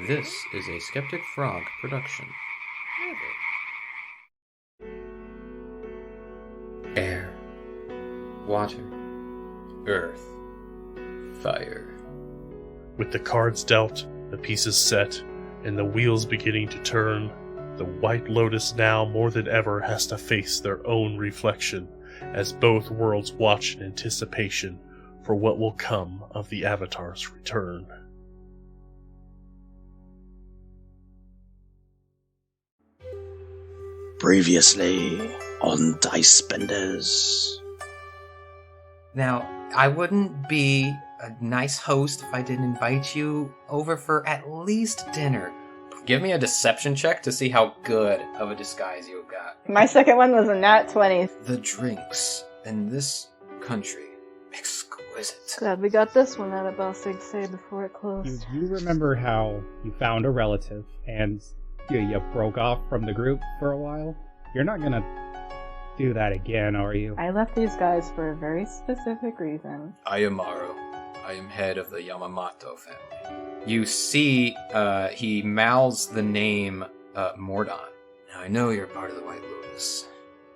This is a Skeptic Frog production. Air, water, earth, fire. With the cards dealt, the pieces set, and the wheels beginning to turn, the White Lotus now more than ever has to face their own reflection, as both worlds watch in anticipation for what will come of the Avatar's return. Previously on Dice Benders. Now, I wouldn't be a nice host if I didn't invite you over for at least dinner. Give me a deception check to see how good of a disguise you've got. My second one was a nat 20. The drinks in this country, exquisite. Glad we got this one out of Bossig Say before it closed. You remember how you found a relative and you broke off from the group for a while? You're not gonna do that again, are you? I left these guys for a very specific reason. I am Maro. I am head of the Yamamoto family. You see, he mouths the name Mordon. Now, I know you're part of the White Lotus,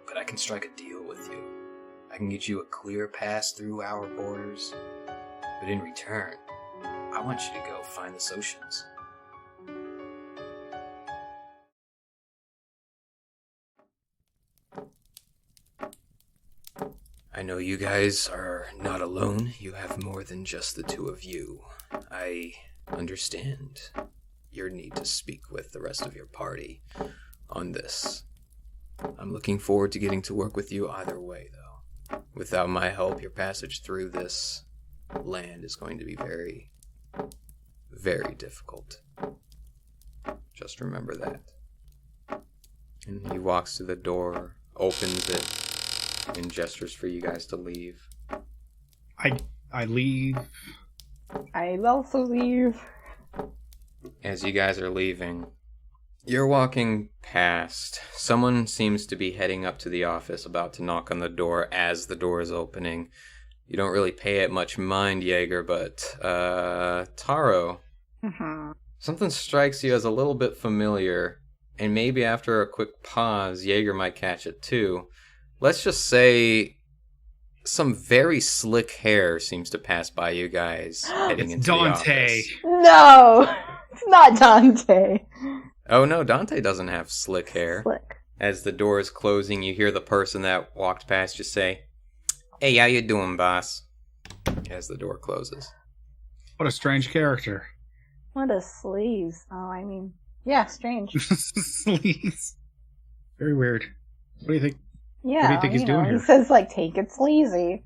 but I can strike a deal with you. I can get you a clear pass through our borders, but in return, I want you to go find the Socians. I know you guys are not alone. You have more than just the two of you. I understand your need to speak with the rest of your party on this. I'm looking forward to getting to work with you either way, though. Without my help, your passage through this land is going to be very, very difficult. Just remember that. And he walks to the door, opens it, and gestures for you guys to leave. I leave. I also leave. As you guys are leaving, you're walking past. Someone seems to be heading up to the office, about to knock on the door as the door is opening. You don't really pay it much mind, Jaeger, but, Taro. Something strikes you as a little bit familiar, and maybe after a quick pause, Jaeger might catch it too. Let's just say some very slick hair seems to pass by you guys heading into Dante. the office. No! It's not Dante. Oh no, Dante doesn't have slick hair. Slick. As the door is closing, you hear the person that walked past just say, "Hey, how you doing, boss?" As the door closes. What a strange character. What a sleaze. Oh, I mean, yeah, strange. Sleaze. Very weird. What do you think? Yeah, What do you think he's doing here? He says, like, take it sleazy.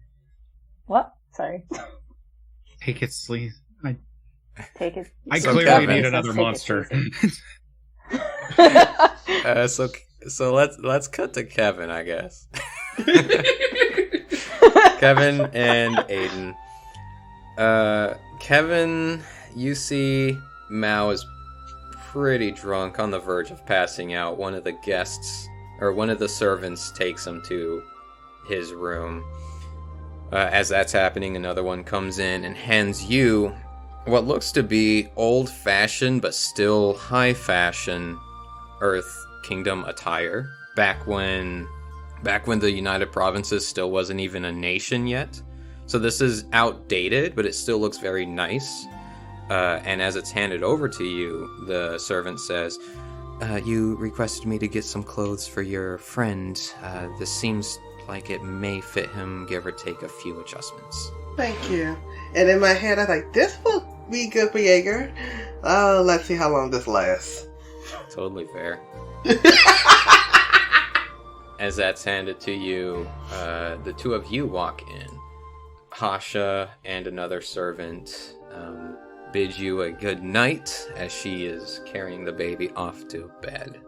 What? Sorry. Take it, sleaze. Take it. I So clearly Kevin- need another monster. So let's cut to Kevin, I guess. Kevin and Aiden. Kevin, you see Mao is pretty drunk, on the verge of passing out. One of the guests, or one of the servants, takes him to his room. As that's happening, another one comes in and hands you what looks to be old-fashioned but still high-fashion Earth Kingdom attire. Back when the United Provinces still wasn't even a nation yet. So this is outdated, but it still looks very nice. And as it's handed over to you, the servant says, you requested me to get some clothes for your friend. This seems like it may fit him, give or take a few adjustments. Thank you. And in my head, I was like, this will be good for Jaeger. Oh, let's see how long this lasts. Totally fair. As that's handed to you, the two of you walk in. Hasha and another servant bid you a good night as she is carrying the baby off to bed,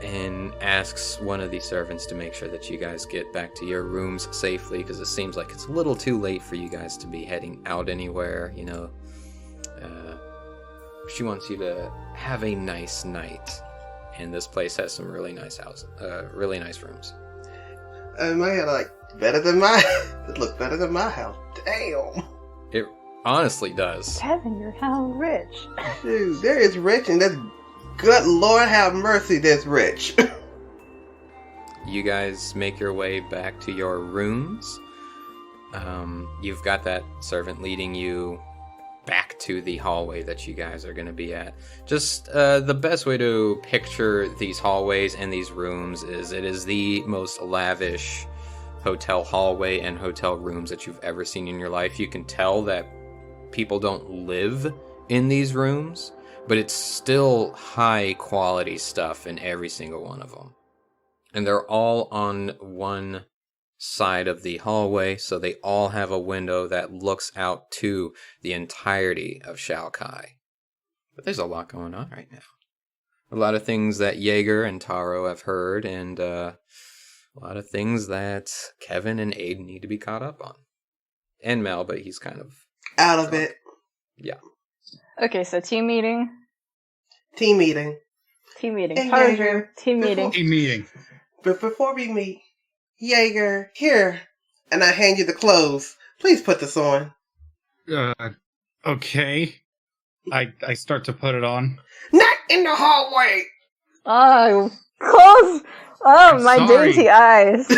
and asks one of the servants to make sure that you guys get back to your rooms safely, because it seems like it's a little too late for you guys to be heading out anywhere. You know, she wants you to have a nice night, and this place has some really nice really nice rooms. In my head, I'm like, better than my. It looks better than my house. Damn. honestly does. Kevin, you're hell rich. Dude, there is rich, and that's good Lord have mercy, that's rich. You guys make your way back to your rooms. You've got that servant leading you back to the hallway that you guys are going to be at. Just the best way to picture these hallways and these rooms is it is the most lavish hotel hallway and hotel rooms that you've ever seen in your life. You can tell that people don't live in these rooms, but it's still high quality stuff in every single one of them. And they're all on one side of the hallway, so they all have a window that looks out to the entirety of Shao Kai. But there's a lot going on right now. A lot of things that Jaeger and Taro have heard, and a lot of things that Kevin and Aiden need to be caught up on. And Mel, but he's kind of Out of it. Yeah. Okay, so team meeting. Team meeting. Team meeting. Hey, Taro's Jaeger. room. Team meeting. Team meeting. But before we meet, Jaeger, here, and I hand you the clothes. Please put this on. Okay. I start to put it on. Not in the hallway! Oh, close! Oh, I'm my sorry. dainty eyes.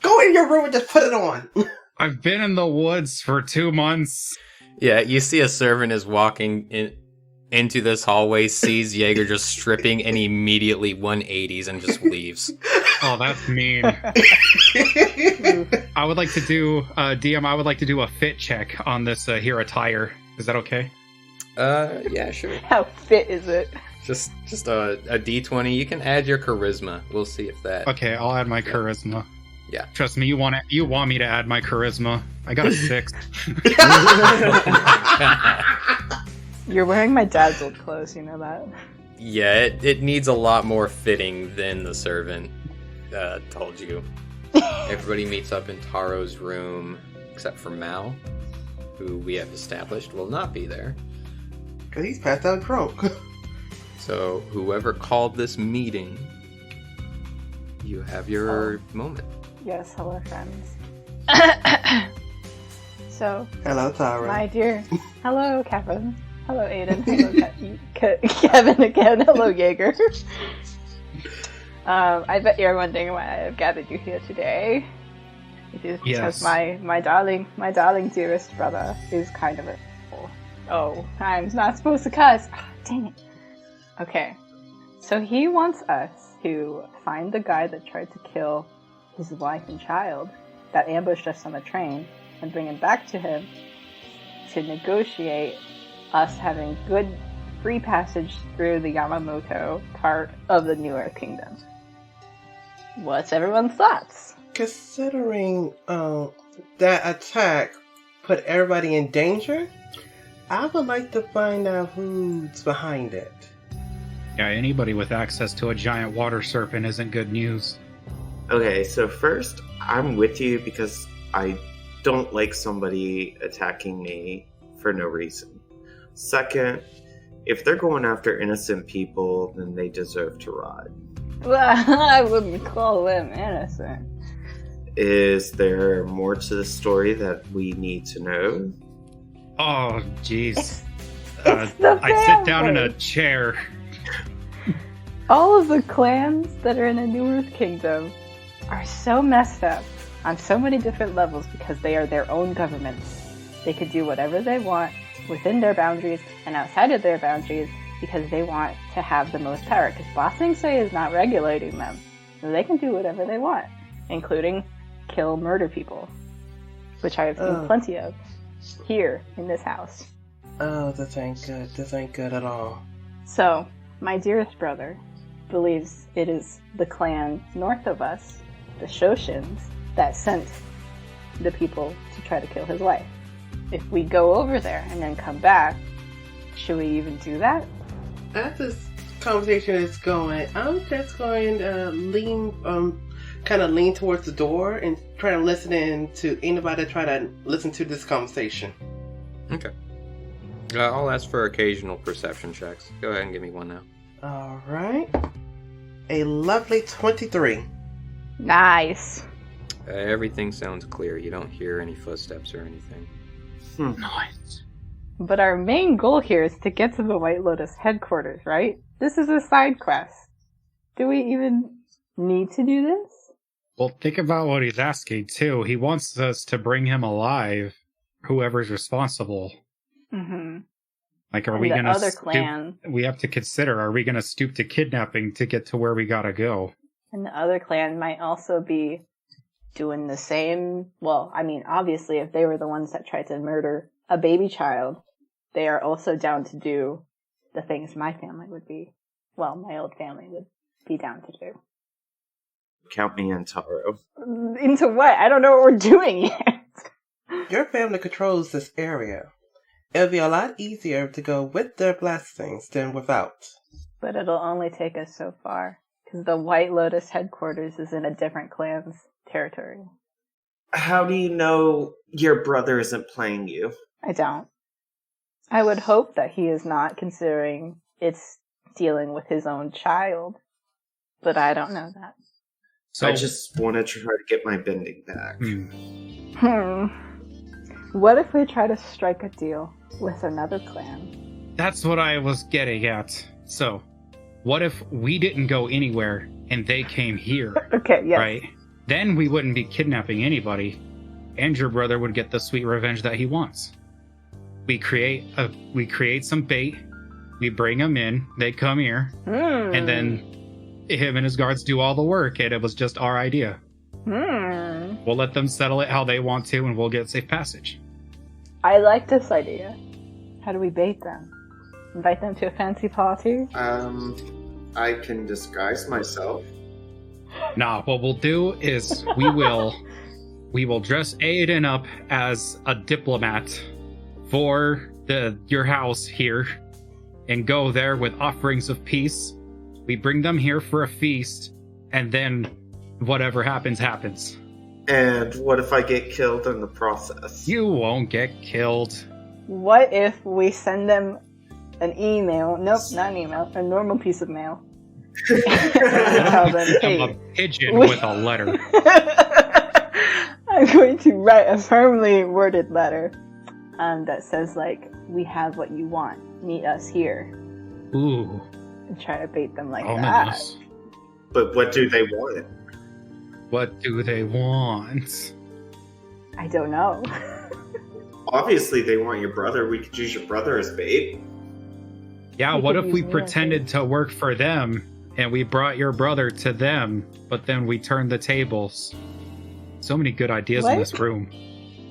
Go in your room and just put it on. I've been in the woods for 2 months. Yeah, you see a servant is walking into this hallway, sees Jaeger just stripping, and immediately 180s and just leaves. Oh, that's mean. I would like to do, DM, I would like to do a fit check on this here attire. Is that okay? Yeah, sure. How fit is it? Just a D20. You can add your charisma. We'll see if that. Okay, I'll add my charisma. Yeah. Trust me, you want me to add my charisma. I got a 6. You're wearing my dad's old clothes, you know that? Yeah, it needs a lot more fitting than the servant told you. Everybody meets up in Taro's room, except for Mal, who we have established will not be there. Because he's passed out drunk. So whoever called this meeting, you have your moment. Yes, hello, friends. So, Hello, Tara. my dear. Hello, Kevin. Hello, Aiden. Hello, Kevin again. Hello, Jaeger. I bet you're wondering why I have gathered you here today. It is because Yes. my darling dearest brother is kind of a... Oh, I'm not supposed to cuss. Oh, dang it. Okay. So he wants us to find the guy that tried to kill his wife and child, that ambushed us on the train, and bring him back to him to negotiate us having good free passage through the Yamamoto part of the New Earth Kingdom. What's everyone's thoughts? Considering that attack put everybody in danger, I would like to find out who's behind it. Yeah, anybody with access to a giant water serpent isn't good news. Okay, so first, I'm with you because I don't like somebody attacking me for no reason. Second, if they're going after innocent people, then they deserve to rot. Well, I wouldn't call them innocent. Is there more to the story that we need to know? Oh, jeez. It's the I sit down in a family. chair. All of the clans that are in the New Earth Kingdom are so messed up on so many different levels because they are their own governments. They could do whatever they want within their boundaries and outside of their boundaries because they want to have the most power. Because Ba Sing Se is not regulating them. So they can do whatever they want, including kill, murder people, which I have seen plenty of here in this house. Oh, this ain't good. This ain't good at all. So, my dearest brother believes it is the clan north of us, the Shoshins, that sent the people to try to kill his wife. If we go over there and then come back, should we even do that? As this conversation is going, I'm just going to kind of lean towards the door and try to listen in to anybody try to listen to this conversation. Okay. I'll ask for occasional perception checks. Go ahead and give me one now. All right. A lovely 23. Nice. Everything sounds clear. You don't hear any footsteps or anything. Nice. But our main goal here is to get to the White Lotus headquarters, right? This is a side quest. Do we even need to do this? Well, think about what he's asking, too. He wants us to bring him alive, whoever's responsible. Mm-hmm. Like, are And we the going to other clan. We have to consider, are we going to stoop to kidnapping to get to where we gotta go? And the other clan might also be doing the same. Well, I mean, obviously, if they were the ones that tried to murder a baby child, they are also down to do the things my family would be. Well, my old family would be down to do. Count me in, Taro. Into what? I don't know what we're doing yet. Your family controls this area. It'll be a lot easier to go with their blessings than without. But it'll only take us so far, because the White Lotus headquarters is in a different clan's territory. How do you know your brother isn't playing you? I don't. I would hope that he is not, considering it's dealing with his own child. But I don't know that. So I just want to try to get my bending back. What if we try to strike a deal with another clan? That's what I was getting at. So, what if we didn't go anywhere and they came here? Okay, yes. Right? Then we wouldn't be kidnapping anybody, and your brother would get the sweet revenge that he wants. We create some bait, we bring them in, they come here, and then him and his guards do all the work, and it was just our idea. We'll let them settle it how they want to, and we'll get safe passage. I like this idea. How do we bait them? Invite them to a fancy party? I can disguise myself. Nah, what we'll do is we will dress Aiden up as a diplomat for your house here, and go there with offerings of peace. We bring them here for a feast, and then whatever happens, happens. And what if I get killed in the process? You won't get killed. What if we send them an email? Nope, not an email. A normal piece of mail. Tell them, hey, I'm a pigeon with a letter. I'm going to write a firmly worded letter that says, like, we have what you want. Meet us here. Ooh. And try to bait them like ominous. that. But what do they want? What do they want? I don't know. Obviously, they want your brother. We could use your brother as bait. Yeah, We what could if we use me as pretended to work for them, and we brought your brother to them, but then we turned the tables? So many good ideas in What? this room.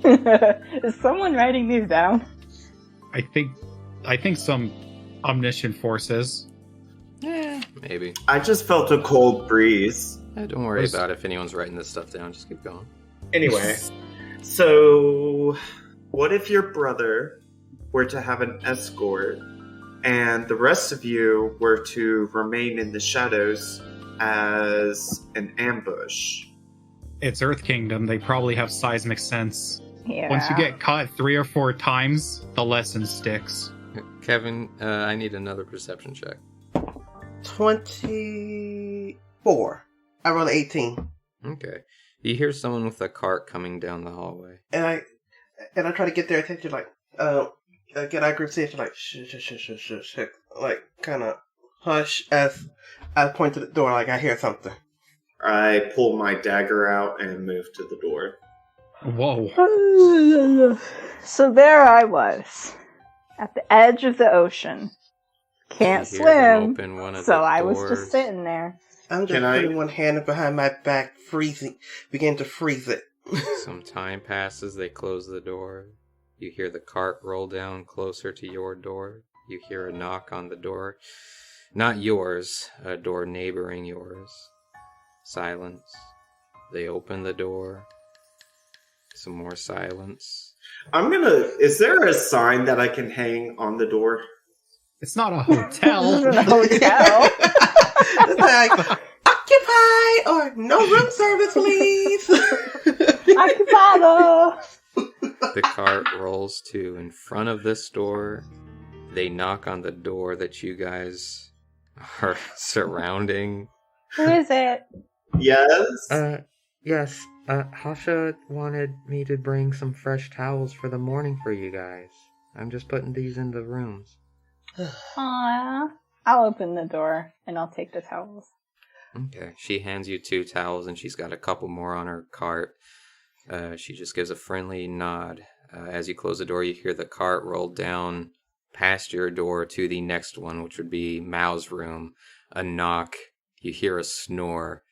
Is someone writing these down? I think some omniscient forces. Maybe. I just felt a cold breeze. Don't worry about it if anyone's writing this stuff down. Just keep going. Anyway, so what if your brother were to have an escort and the rest of you were to remain in the shadows as an ambush? It's Earth Kingdom. They probably have seismic sense. Yeah. Once you get caught 3 or 4 times, the lesson sticks. Kevin, I need another perception check. 24. I rolled 18. Okay. You hear someone with a cart coming down the hallway. And I try to get their attention, like, get our group's attention, like, shh, like, kind of hush as I point to the door, like I hear something. I pull my dagger out and move to the door. Whoa. So there I was, at the edge of the ocean. Can't You hear them swim, open one of so the I was doors. just sitting there. I'm just Can I- putting one hand behind my back, begin to freeze it. Some time passes, they close the door. You hear the cart roll down closer to your door. You hear a knock on the door. Not yours, a door neighboring yours. Silence. They open the door. Some more silence. Is there a sign that I can hang on the door? It's not a hotel. This is a hotel. It's like, occupy or no room service, please. Occupado. The cart rolls to in front of this door. They knock on the door that you guys are surrounding. Who is it? Yes. Yes, Hasha wanted me to bring some fresh towels for the morning for you guys. I'm just putting these in the rooms. Aww. I'll open the door and I'll take the towels. Okay. She hands you 2 towels and she's got a couple more on her cart. She just gives a friendly nod. As you close the door, you hear the cart roll down past your door to the next one, which would be Mao's room. A knock. You hear a snore.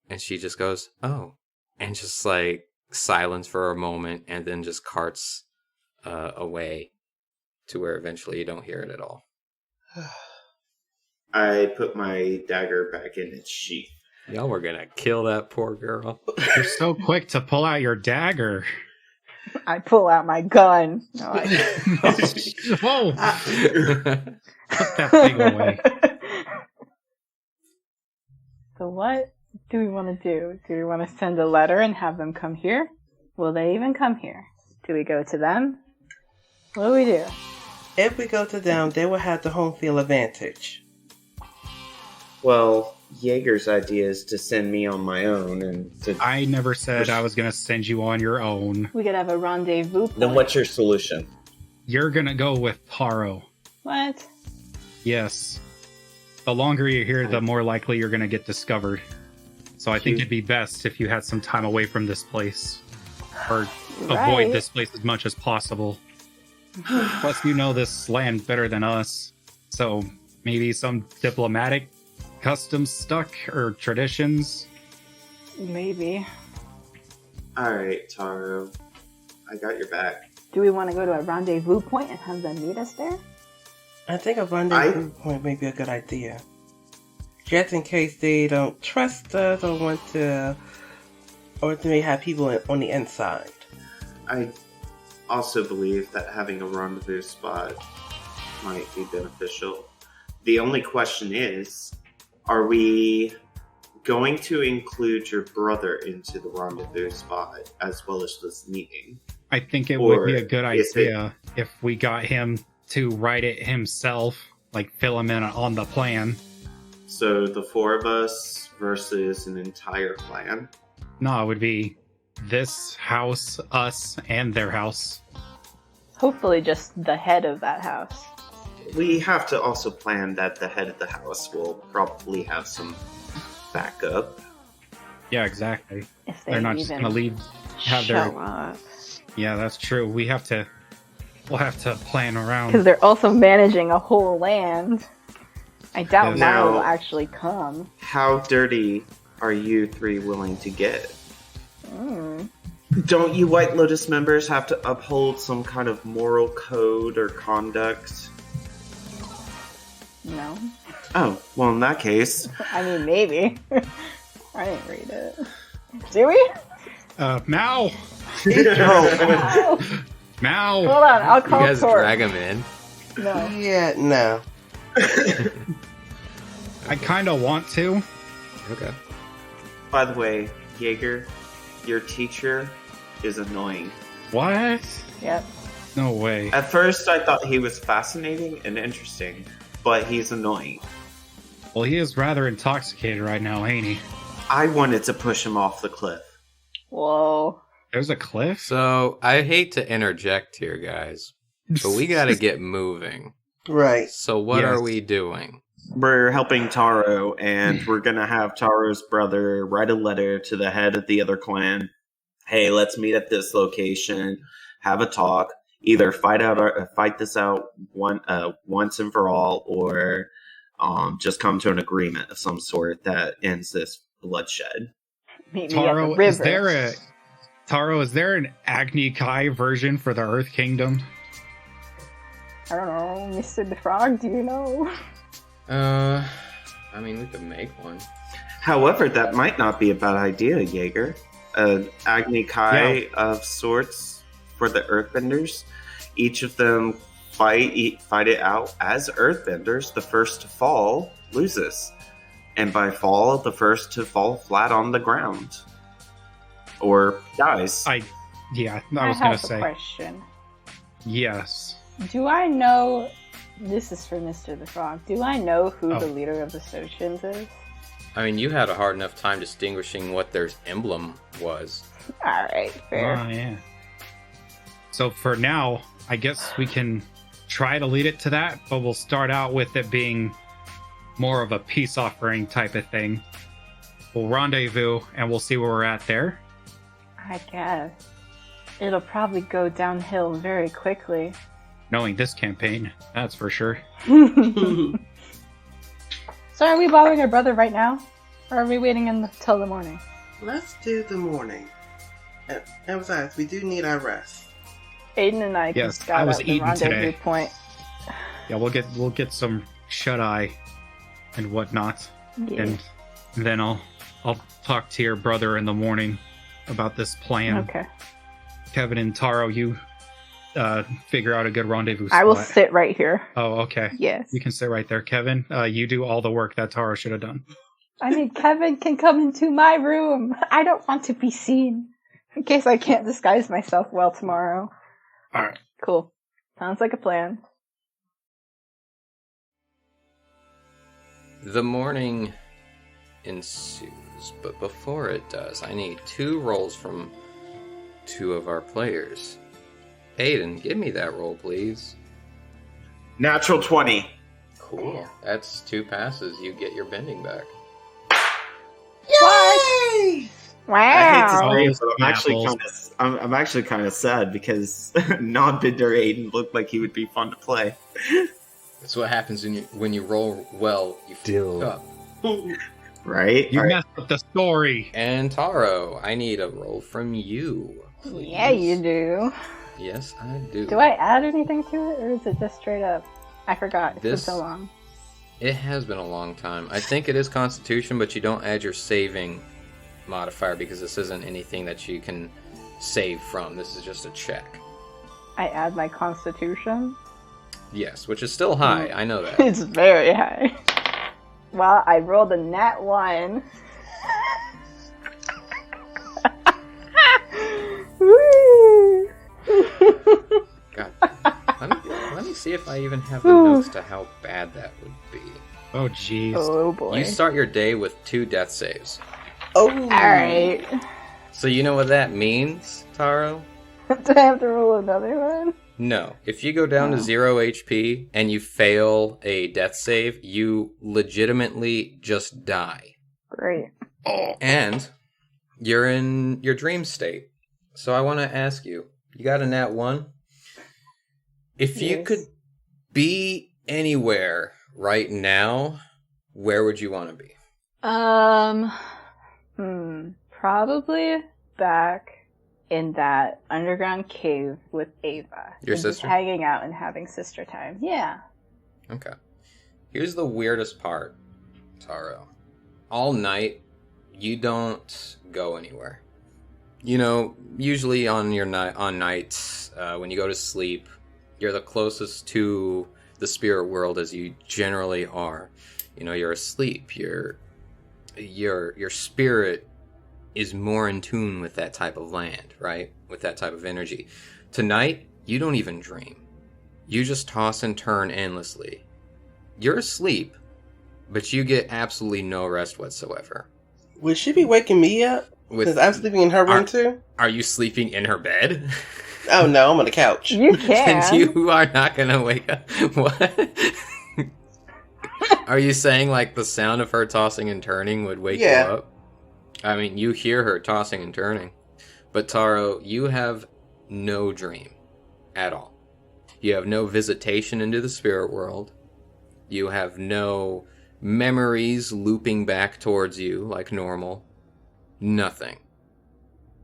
And she just goes, oh. And just like silence for a moment and then just carts away to where eventually you don't hear it at all. I put my dagger back in its sheath. Y'all were gonna kill that poor girl. You're so quick to pull out your dagger. I pull out my gun. No, Whoa! Put that thing away. So what do we want to do? Do we want to send a letter and have them come here? Will they even come here? Do we go to them? What do we do? If we go to them, they will have the home field advantage. Well, Jaeger's idea is to send me on my own and to... I never said I was going to send you on your own. We could have a rendezvous point. Then what's your solution? You're going to go with Taro. What? Yes. The longer you're here, the more likely you're going to get discovered. So I think it'd be best if you had some time away from this place. Or avoid this place as much as possible. Plus, you know this land better than us. So maybe some diplomatic customs stuck or traditions. Maybe. Alright, Taro. I got your back. Do we want to go to a rendezvous point and have them meet us there? I think a rendezvous point may be a good idea. Just in case they don't trust us or want to... Or they may have people on the inside. I also believe that having a rendezvous spot might be beneficial. The only question is, are we going to include your brother into the rendezvous spot as well as this meeting? I think it would be a good idea if we got him to write it himself, like fill him in on the plan. So the 4 of us versus an entire clan? No, it would be this house, us, and their house. Hopefully just the head of that house. We have to also plan that the head of the house will probably have some backup. Yeah, exactly. If They're not just going to leave. Have their. up. Yeah, that's true. We'll have to plan around. Because they're also managing a whole land. I doubt Yes. Maro Now- will actually come. How dirty are you 3 willing to get? Mm. Don't you White Lotus members have to uphold some kind of moral code or conduct? No. Oh, well, in that case, I mean, maybe. I didn't read it. Do we? Mao! Oh. Mao! Hold on, I'll You call guys Tor. drag him in. No. Yeah, no. I kind of want to. Okay. by the way, Jaeger, your teacher is annoying. What? Yep. No way. At first, I thought he was fascinating and interesting, but he's annoying. Well, he is rather intoxicated right now, ain't he? I wanted to push him off the cliff. Whoa. There's a cliff? So, I hate to interject here, guys, but we gotta get moving. Right. So, what Yes. are we doing? We're helping Taro, and we're gonna have Taro's brother write a letter to the head of the other clan. Hey, let's meet at this location, have a talk, either fight this out once and for all, or just come to an agreement of some sort that ends this bloodshed. Meet me at the Taro, river. is there an Agni Kai version for the Earth Kingdom? I don't know, Mr. the Frog, do you know? I mean, we could make one. However, that might not be a bad idea, Jaeger. An Agni Kai of sorts for the Earthbenders. Each of them fight it out as Earthbenders. The first to fall loses. And by fall, the first to fall flat on the ground. Or dies. I was have gonna a say question. yes. Do I know... This is for Mr. the Frog. Do I know who the leader of the Socians is? I mean, you had a hard enough time distinguishing what their emblem was. Alright, fair. Oh, yeah. So for now, I guess we can try to lead it to that, but we'll start out with it being more of a peace offering type of thing. We'll rendezvous and we'll see where we're at there. I guess. It'll probably go downhill very quickly. Knowing this campaign, that's for sure. So are we bothering our brother right now? Or are we waiting until the morning? Let's do the morning. And besides, we do need our rest. Aiden and I Yes, can scout I was out the eating rendezvous today. point. Yeah, we'll get some shut eye and whatnot, Yeah. and then I'll talk to your brother in the morning about this plan. Okay. Kevin and Taro, you figure out a good rendezvous spot. I will sit right here. Oh, okay. Yes. You can sit right there, Kevin. You do all the work that Taro should have done. I mean, Kevin can come into my room. I don't want to be seen. In case I can't disguise myself well tomorrow. Alright. Cool. Sounds like a plan. The morning ensues, but before it does, I need 2 rolls from 2 of our players. Aiden, give me that roll, please. Natural 20. Cool. That's 2 passes. You get your bending back. Yay! I hate to Wow. say it, but Apples. I'm actually kind of sad because non-Bender Aiden looked like he would be fun to play. That's what happens when you roll well. You Dill. fuck up. Right? You All right. messed with the story. And Taro, I need a roll from you, please. Yeah, you do. Yes, I do. Do I add anything to it, or is it just straight up? I forgot. It's been This- so long. It has been a long time. I think it is Constitution, but you don't add your saving modifier because this isn't anything that you can save from. This is just a check. I add my constitution. Yes, which is still high. I know that. It's very high. Well, I rolled a nat 1. Woo! God. Let me see if I even have the notes to how bad that would be. Oh, jeez. Oh boy. You start your day with 2 death saves. Oh. Alright. So you know what that means, Taro? Do I have to roll another one? No. If you go down to 0 HP and you fail a death save, you legitimately just die. Great. And you're in your dream state. So I want to ask you, you got a nat 1? If you Yes. could be anywhere right now, where would you want to be? Probably back in that underground cave with Ava. Your And just sister? hanging out and having sister time. Yeah. Okay. Here's the weirdest part, Taro. All night, you don't go anywhere. You know, usually on your nights, when you go to sleep, you're the closest to the spirit world as you generally are. You know, you're asleep. Your spirit is more in tune with that type of land, right? With that type of energy. Tonight, you don't even dream. You just toss and turn endlessly. You're asleep, but you get absolutely no rest whatsoever. Would she be waking me up? Because I'm sleeping in her room too? Are you sleeping in her bed? Oh no, I'm on the couch. You can. Then you are not gonna wake up. What? Are you saying like the sound of her tossing and turning would wake Yeah. you up? I mean, you hear her tossing and turning. But Taro, you have no dream at all. You have no visitation into the spirit world. You have no memories looping back towards you like normal. Nothing.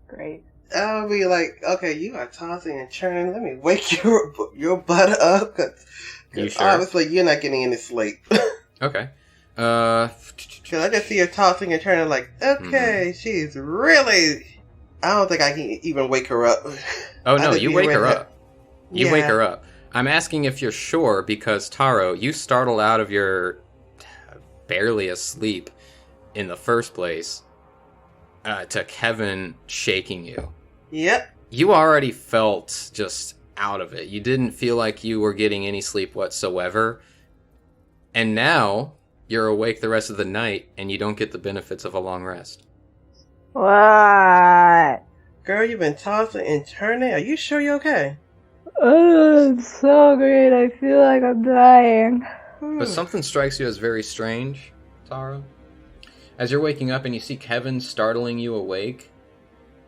Great. I'll be like, okay, you are tossing and turning. Let me wake your butt up. Cause You sure? obviously you're not getting any sleep. Okay. Because I just see her tossing and turning like, okay, she's really... I don't think I can even wake her up. Oh I no, just you be wake her around up. You wake her up. I'm asking if you're sure because Taro, you startle out of your barely asleep in the first place to Kevin shaking you. Yep. You already felt just out of it. You didn't feel like you were getting any sleep whatsoever. And now you're awake the rest of the night, and you don't get the benefits of a long rest. What? Girl, you've been tossing and turning. Are you sure you're okay? Oh, it's so great. I feel like I'm dying. But something strikes you as very strange, Tara. As you're waking up and you see Kevin startling you awake,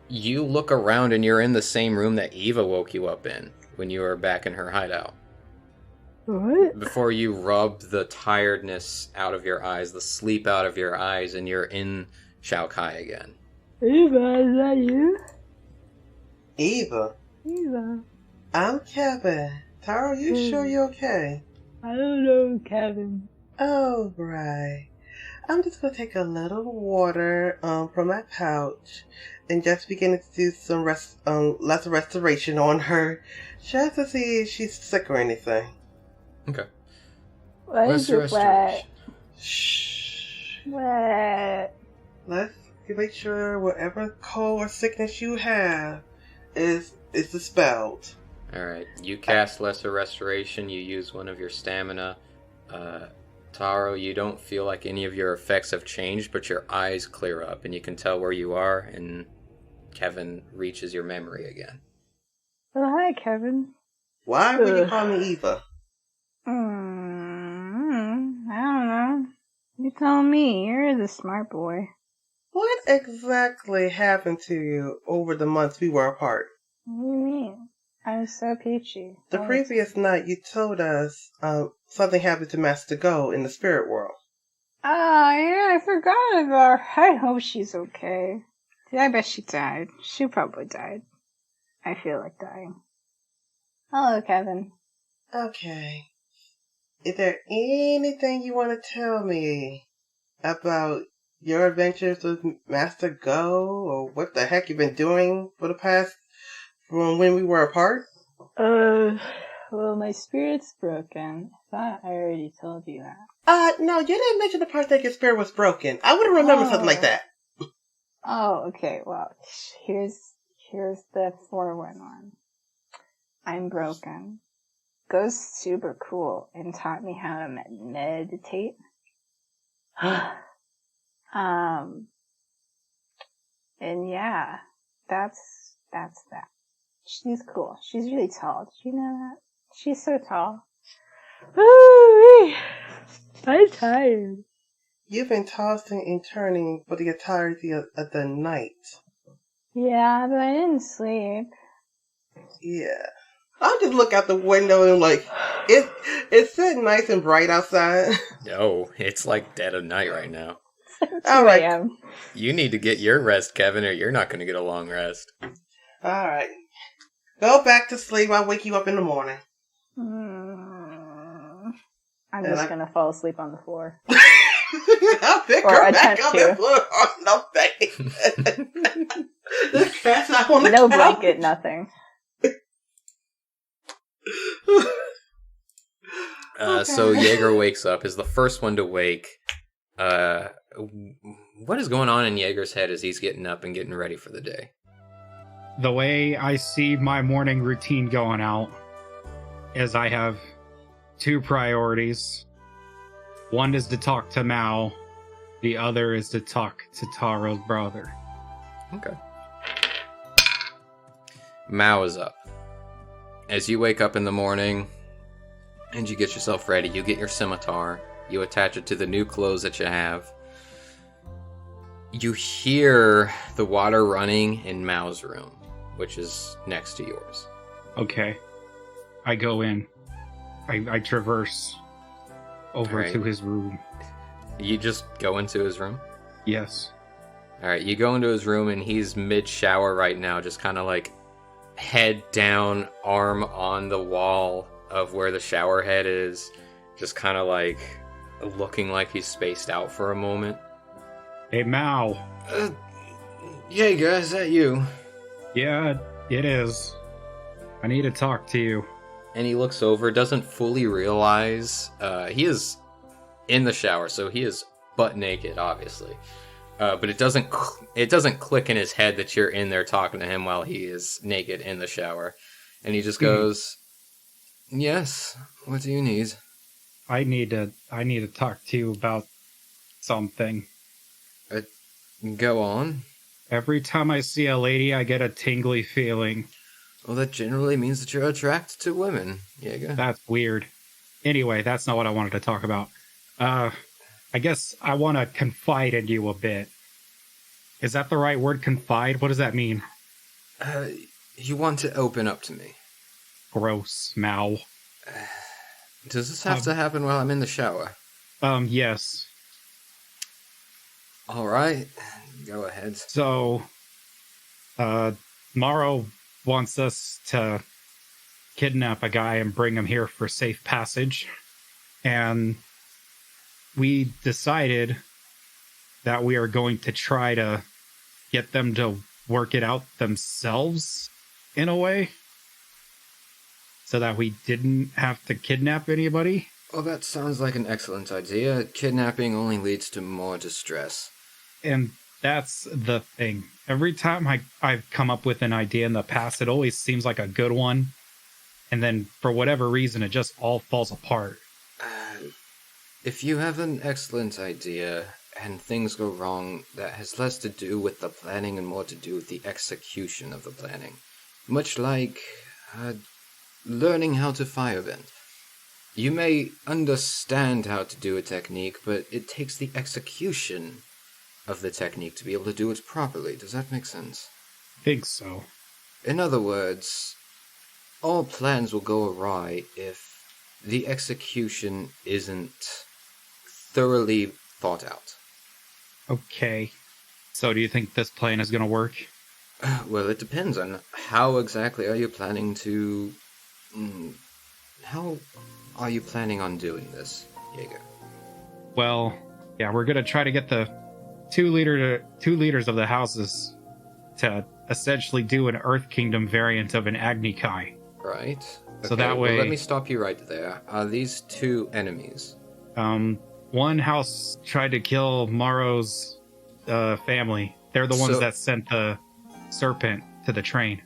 you look around and you're in the same room that Eva woke you up in when you were back in her hideout. What? Before you rubbed the tiredness out of your eyes, the sleep out of your eyes, and you're in Shao Kai again. Eva, is that you? Eva, Eva. I'm Kevin. Tara, you sure you're okay? I don't know, Kevin. Oh, right. I'm just gonna take a little water from my pouch and just begin to do some lots of restoration on her, just to see if she's sick or anything. Okay. What is your flat? Shh. What? Let's make sure whatever cold or sickness you have is dispelled. Alright, you cast Lesser Restoration, you use one of your stamina. Taro, you don't feel like any of your effects have changed, but your eyes clear up and you can tell where you are, and Kevin reaches your memory again. Oh, hi, Kevin. Why would you call me Eva? I don't know. You tell me. You're the smart boy. What exactly happened to you over the months we were apart? What do you mean? I was so peachy. The previous night you told us something happened to Master Go in the spirit world. Oh, yeah, I forgot about her. I hope she's okay. I bet she died. She probably died. I feel like dying. Hello, Kevin. Okay. Is there anything you want to tell me about your adventures with Master Go, or what the heck you've been doing for the past, from when we were apart? Well, my spirit's broken. I thought I already told you that. No, you didn't mention the part that your spirit was broken. I would have remembered something like that. Oh, okay, well, here's the 411. I'm broken. Ghost super cool and taught me how to meditate. And yeah, that's that. She's cool. She's really tall. Did you know that? She's so tall. Ooh, I'm tired. You've been tossing and turning for the entirety of the night. Yeah, but I didn't sleep. Yeah. I'll just look out the window and it's so nice and bright outside. No, it's like dead of night right now. All right. You need to get your rest, Kevin, or you're not going to get a long rest. All right. Go back to sleep. I'll wake you up in the morning. I'm just going to fall asleep on the floor. I'll pick her back up and put her on the face. The cat's not on the No couch. blanket, nothing. So Jaeger wakes up, is the first one to wake. What is going on in Jaeger's head as he's getting up and getting ready for the day? The way I see my morning routine going out is I have two priorities. One is to talk to Mao. The other is to talk to Taro's brother. Okay. Mao is up. As you wake up in the morning and you get yourself ready, you get your scimitar, you attach it to the new clothes that you have. You hear the water running in Mao's room, which is next to yours. Okay. I go in. I traverse over to his room. You just go into his room? Yes. Alright, you go into his room and he's mid-shower right now, just kind of like head down, arm on the wall of where the shower head is, just kind of like looking like he's spaced out for a moment. Hey, Mao. Yeah, guys, is that you? Yeah, it is. I need to talk to you. And he looks over, doesn't fully realize he is in the shower, so he is butt naked, obviously. But it doesn't click in his head that you're in there talking to him while he is naked in the shower. And he just goes, Yes, what do you need? I need to talk to you about something. Go on. Every time I see a lady, I get a tingly feeling. Well, that generally means that you're attracted to women, Jaeger. That's weird. Anyway, that's not what I wanted to talk about. I guess I want to confide in you a bit. Is that the right word, confide? What does that mean? You want to open up to me. Gross, Mao. Does this have to happen while I'm in the shower? Yes. All right, go ahead. So, Maro wants us to kidnap a guy and bring him here for safe passage. And we decided that we are going to try to get them to work it out themselves, in a way, so that we didn't have to kidnap anybody. Well, that sounds like an excellent idea. Kidnapping only leads to more distress. And that's the thing. Every time I've come up with an idea in the past, it always seems like a good one. And then, for whatever reason, it just all falls apart. If you have an excellent idea and things go wrong, that has less to do with the planning and more to do with the execution of the planning. Much like learning how to firebend. You may understand how to do a technique, but it takes the execution of the technique to be able to do it properly. Does that make sense? I think so. In other words, all plans will go awry if the execution isn't thoroughly thought out. Okay. So do you think this plan is going to work? Well, it depends on how exactly are you planning to... How are you planning on doing this, Jaeger? Well, yeah, we're going to try to get the two leaders of the houses to essentially do an Earth Kingdom variant of an Agni Kai. Right. So that way... Well, let me stop you right there. Are these two enemies? One house tried to kill Maro's family. They're the ones that sent the serpent to the train.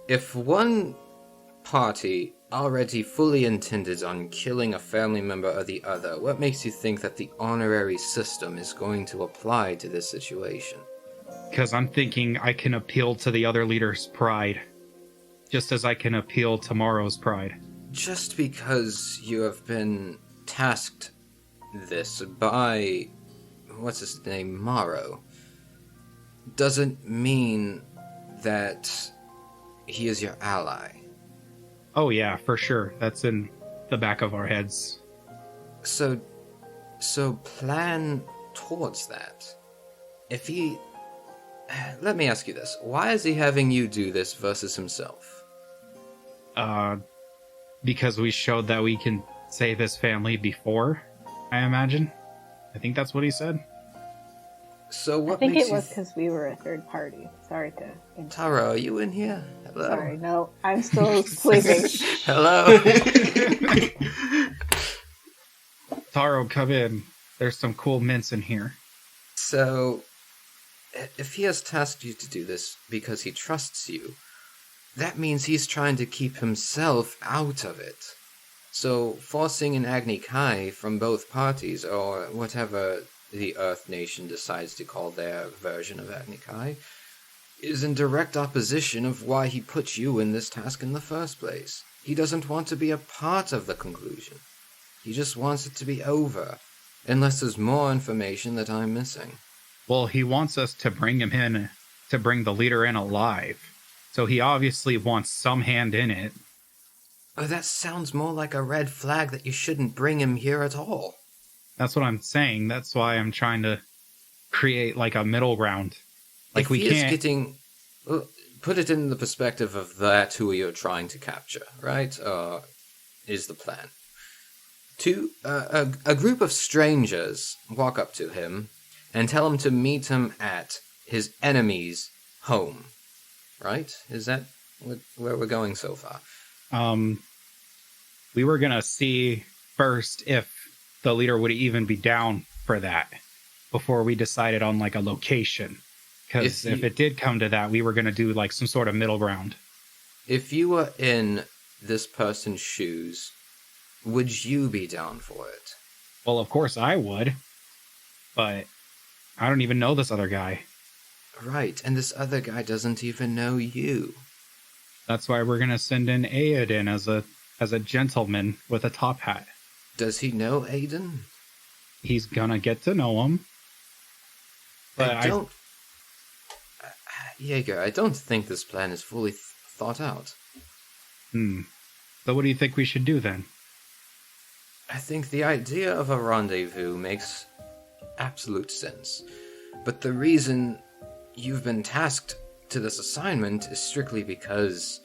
If one party already fully intended on killing a family member or the other, what makes you think that the honorary system is going to apply to this situation? Because I'm thinking I can appeal to the other leader's pride, just as I can appeal to Maro's pride. Just because you have been tasked this by, what's his name, Maro, doesn't mean that he is your ally. Oh yeah, for sure. That's in the back of our heads. So plan towards that. If he... Let me ask you this. Why is he having you do this versus himself? Because we showed that we can save his family before, I imagine. I think that's what he said. So what I think makes it was because we were a third party. Sorry to interrupt. Taro, are you in here? Hello? Sorry, no, I'm still sleeping. Hello? Taro, come in. There's some cool mints in here. So, if he has tasked you to do this because he trusts you, that means he's trying to keep himself out of it. So, forcing an Agni Kai from both parties, or whatever the Earth Nation decides to call their version of Agni Kai, is in direct opposition of why he put you in this task in the first place. He doesn't want to be a part of the conclusion. He just wants it to be over, unless there's more information that I'm missing. Well, he wants us to bring him in, to bring the leader in alive. So he obviously wants some hand in it. Oh, that sounds more like a red flag that you shouldn't bring him here at all. That's what I'm saying. That's why I'm trying to create like a middle ground. Like if we he can't... is getting... put it in the perspective of that who you're trying to capture, right? Is the plan. A group of strangers walk up to him and tell him to meet him at his enemy's home. Right? Is that where we're going so far? We were going to see first if the leader would even be down for that before we decided on like a location. Because if it did come to that, we were going to do like some sort of middle ground. If you were in this person's shoes, would you be down for it? Well, of course I would, but I don't even know this other guy. Right, and this other guy doesn't even know you. That's why we're gonna send in Aiden as a gentleman with a top hat. Does he know Aiden? He's gonna get to know him. But Jaeger, I don't think this plan is fully thought out. So what do you think we should do then? I think the idea of a rendezvous makes absolute sense. But the reason you've been tasked to this assignment is strictly because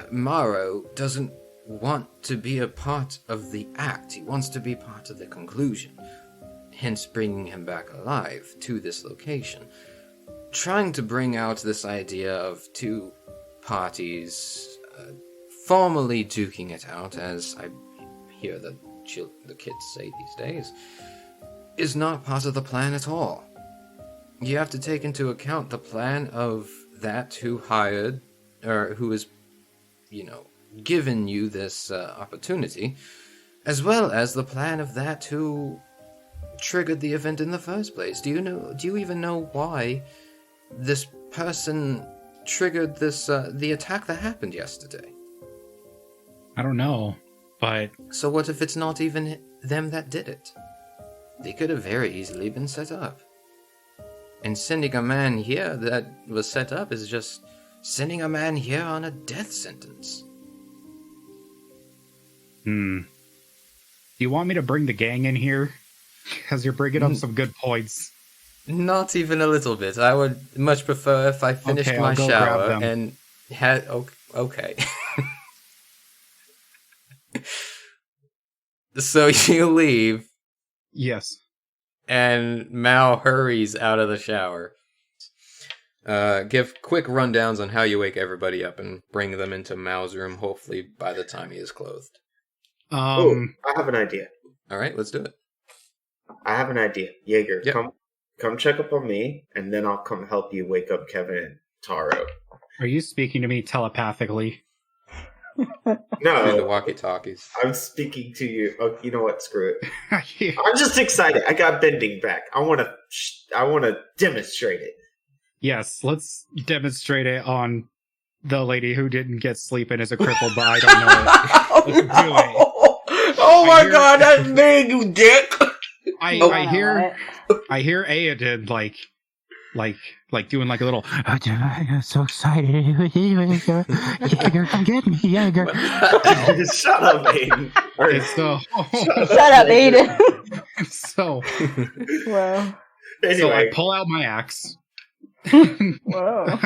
Maro doesn't want to be a part of the act. He wants to be part of the conclusion. Hence bringing him back alive to this location. Trying to bring out this idea of two parties formally duking it out, as I hear the kids say these days, is not part of the plan at all. You have to take into account the plan of that who hired, or who is, given you this opportunity, as well as the plan of that who triggered the event in the first place. Do you even know why this person triggered this the attack that happened yesterday? I don't know, but... So what if it's not even them that did it? They could have very easily been set up. And sending a man here that was set up is just sending a man here on a death sentence. Do you want me to bring the gang in here? Because you're bringing up some good points. Not even a little bit. I would much prefer if I finished my shower and had... Okay. So you leave. Yes. And Mao hurries out of the shower. Give quick rundowns on how you wake everybody up and bring them into Mao's room, hopefully by the time he is clothed. I have an idea. All right, let's do it. I have an idea. Jaeger, Yep. come check up on me, and then I'll come help you wake up Kevin and Taro. Are you speaking to me telepathically? Through No, the walkie-talkies. I'm speaking to you. Oh, you know what? Screw it. Yeah. I'm just excited. I got bending back. I want to demonstrate it. Yes, let's demonstrate it on the lady who didn't get sleep and is a cripple, but I don't know it. Let's do it. Oh my god, that's big, you dick! I hear Aiden like doing like a little. I'm so excited, Jaeger, come get me, Jaeger. Shut up, Aiden. And so, Shut up, Aiden. so Whoa. I Anyway, pull out my axe. Whoa.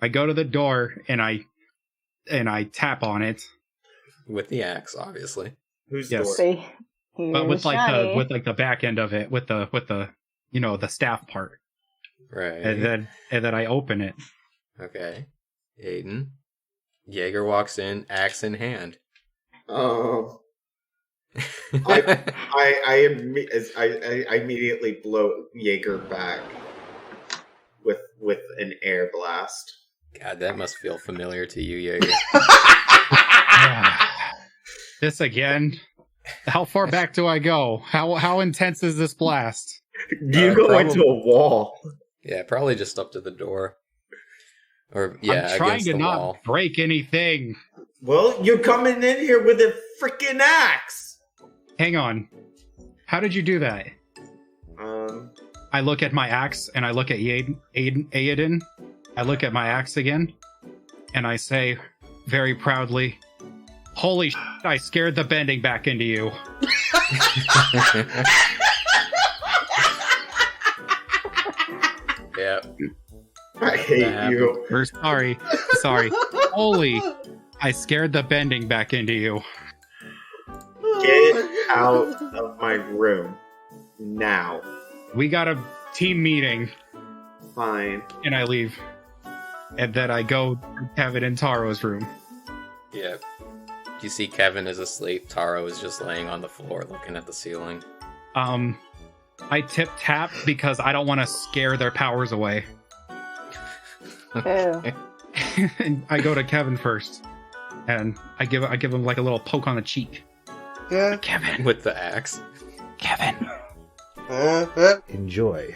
I go to the door and I tap on it. With the axe, obviously. who's Yes. door? See, But with like Johnny. the back end of it, with the the staff part, Right. and then I open it. Okay. Aiden. Jaeger walks in, axe in hand. I immediately blow Jaeger back with an air blast. God, that must feel familiar to you, Jaeger. This again. How far back do I go? How intense is this blast? You go into a wall. Yeah, probably just up to the door. Or, yeah, I'm trying against to the not wall. break anything. Well, you're coming in here with a freaking axe. Hang on. How did you do that? I look at my axe and I look at Aiden. I look at my axe again and I say very proudly, "Holy shit, I scared the bending back into you." Yeah. I hate you. Or sorry. Holy, I scared the bending back into you. Get out of my room now. We got a team meeting. Fine. And I leave. And then I go to Kevin and Taro's room. Yeah. You see Kevin is asleep. Taro is just laying on the floor looking at the ceiling. I tip tap because I don't want to scare their powers away. Ew. And I go to Kevin first. And I give him like a little poke on the cheek. Yeah. Kevin. With the axe. Kevin. Enjoy.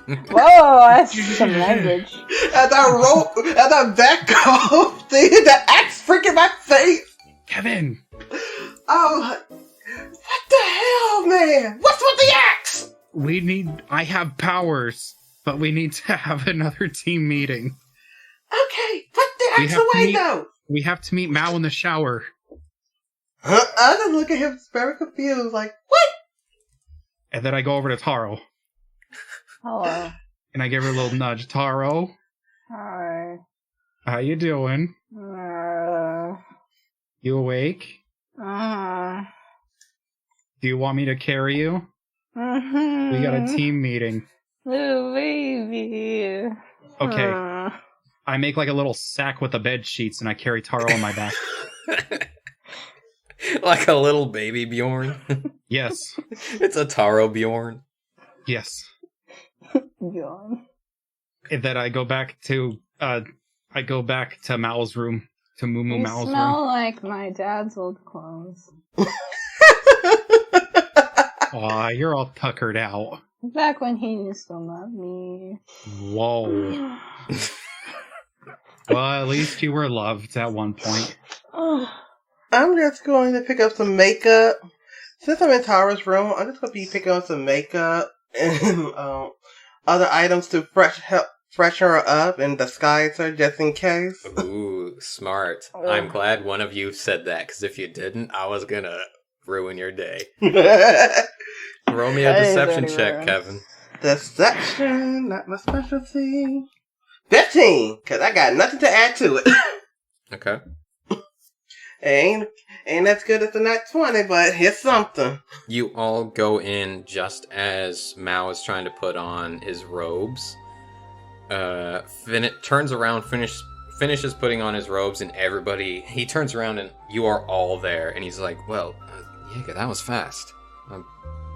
Whoa, that's some language. As I back off, the axe freaking my face. Kevin. Oh, what the hell, man? What's with the axe? I have powers, but we need to have another team meeting. Okay, put the axe away, though. We have to meet Mao in the shower. Huh? I just look at him very confused, like, what? And then I go over to Taro. Hello. And I give her a little nudge. Taro, Hi. how you doing? You awake? Do you want me to carry you? Mm-hmm. We got a team meeting. Little baby. Okay. I make like a little sack with the bed sheets and I carry Taro on my back. Like a little baby Bjorn. Yes. It's a Taro Bjorn. Yes. Yawn. And then I go back to Mao's room. To Moo You Mao's smell room. like my dad's old clothes. Aw, you're all tuckered out. Back when he used to love me. Whoa. Well, at least you were loved at one point. I'm just going to pick up some makeup. Since I'm in Tara's room, I'm just going to be picking up some makeup and other items to freshen her up and disguise her just in case. Ooh, smart. I'm glad one of you said that, because if you didn't, I was gonna ruin your day. Roll me a deception check, Kevin. Deception, not my specialty. 15, because I got nothing to add to it. Okay. Ain't as good as the nat 20, but here's something. You all go in just as Mao is trying to put on his robes. Turns around, finishes putting on his robes, and he turns around and you are all there. And he's like, well, yeah, that was fast. I'm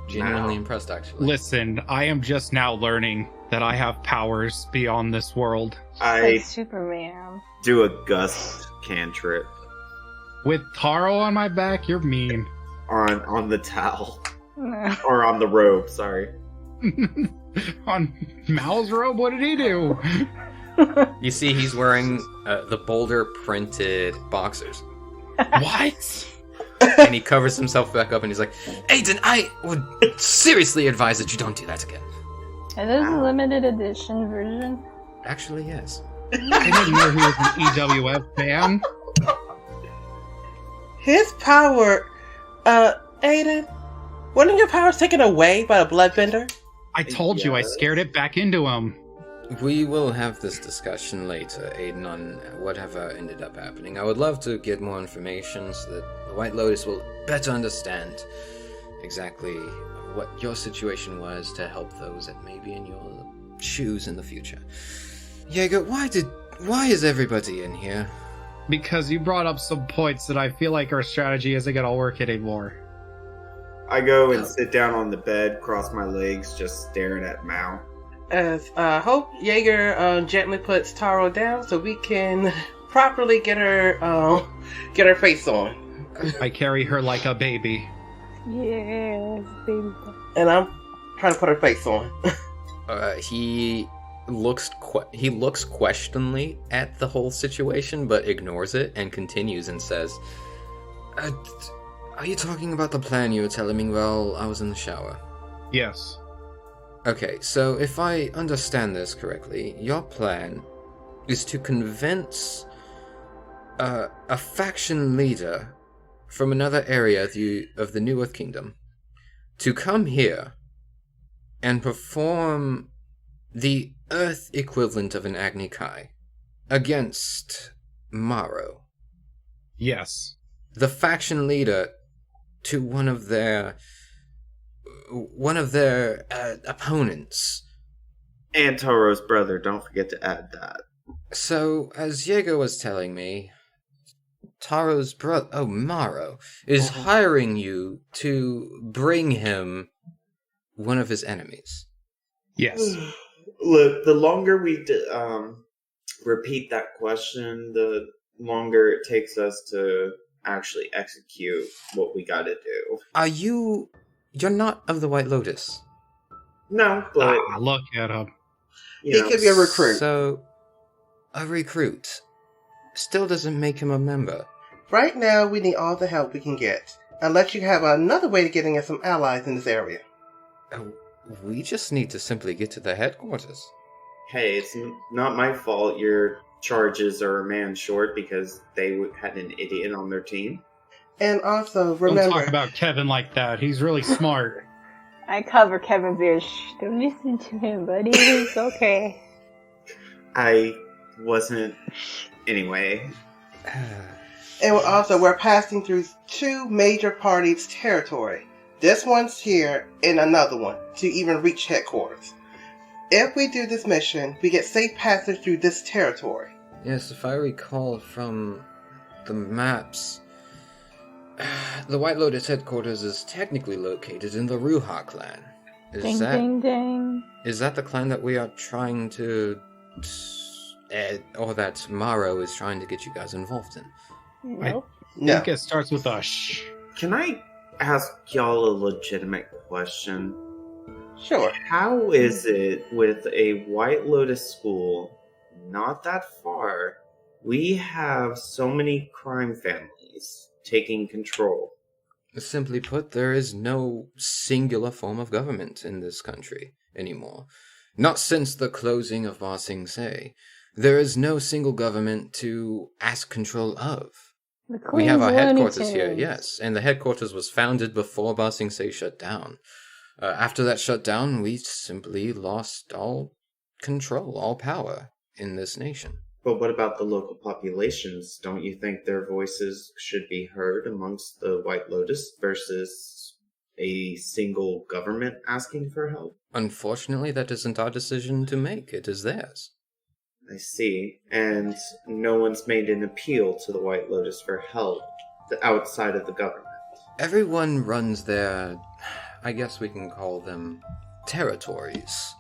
genuinely impressed, actually. Listen, I am just now learning that I have powers beyond this world. I Like Superman. do a gust cantrip With Taro on my back, you're mean. on the towel. Or on the robe, sorry. On Mao's robe? What did he do? You see, he's wearing the Boulder printed boxers. What? And he covers himself back up and he's like, Aiden, I would seriously advise that you don't do that again. It is a limited edition version. Actually, yes. I didn't know he was an EWF fan. His power, Aiden, wasn't your powers taken away by the bloodbender? I told you, I scared it back into him. We will have this discussion later, Aiden, on whatever ended up happening. I would love to get more information so that the White Lotus will better understand exactly what your situation was to help those that may be in your shoes in the future. Jaeger, why is everybody in here? Because you brought up some points that I feel like our strategy isn't gonna work anymore. I go and sit down on the bed, cross my legs, just staring at Mao. As hope Jaeger gently puts Taro down so we can properly get her face on. I carry her like a baby. Yes, baby. And I'm trying to put her face on. He looks questioningly at the whole situation, but ignores it and continues and says, are you talking about the plan you were telling me while I was in the shower? Yes. Okay, so if I understand this correctly, your plan is to convince a faction leader from another area of the New Earth Kingdom to come here and perform the Earth equivalent of an Agni Kai against Maro. Yes. The faction leader to one of their opponents. And Toro's brother, don't forget to add that. So, as Jaeger was telling me, Taro's brother, Maro, is hiring you to bring him one of his enemies. Yes. Look, the longer we repeat that question, the longer it takes us to actually execute what we gotta do. You're not of the White Lotus. No, but Look at him. you He know, could be a recruit. So, a recruit still doesn't make him a member. Right now, we need all the help we can get. Unless you have another way to getting us some allies in this area. We just need to simply get to the headquarters. hey, it's not my fault your charges are a man short because they had an idiot on their team. And also, Don't remember... talk about Kevin like that. He's really smart. I cover Kevin's ears. Shh, don't listen to him, buddy. It's okay. I wasn't... Anyway. And also, we're passing through 2 major parties' territory. This one's here, and another one, to even reach headquarters. If we do this mission, we get safe passage through this territory. Yes, if I recall from the maps, the White Lotus headquarters is technically located in the Ruha clan. Ding, ding, ding. Is that the clan that we are trying to... or that Maro is trying to get you guys involved in? Nope. I No. think it starts with a shh. Can I ask y'all a legitimate question? Sure. How is it with a White Lotus school not that far, we have so many crime families taking control? Simply put, there is no singular form of government in this country anymore. Not since the closing of Ba Sing Se. There is no single government to ask control of. We have our headquarters here, yes, and the headquarters was founded before Ba Sing Se shut down. After that shut down, we simply lost all control, all power in this nation. But what about the local populations? Don't you think their voices should be heard amongst the White Lotus versus a single government asking for help? Unfortunately, that isn't our decision to make. It is theirs. I see. And no one's made an appeal to the White Lotus for help outside of the government. Everyone runs their, I guess we can call them, territories,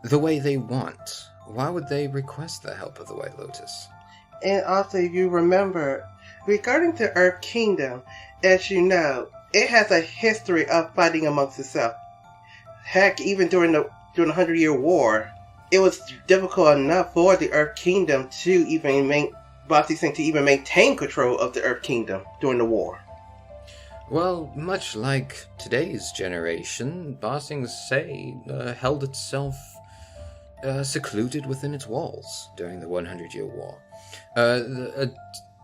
the way they want. Why would they request the help of the White Lotus? And also, you remember, regarding the Earth Kingdom, as you know, it has a history of fighting amongst itself. Heck, even during the 100-Year War, it was difficult enough for the Earth Kingdom to even maintain control of the Earth Kingdom during the war. Well, much like today's generation, Ba Sing Se held itself secluded within its walls during the 100-Year War. A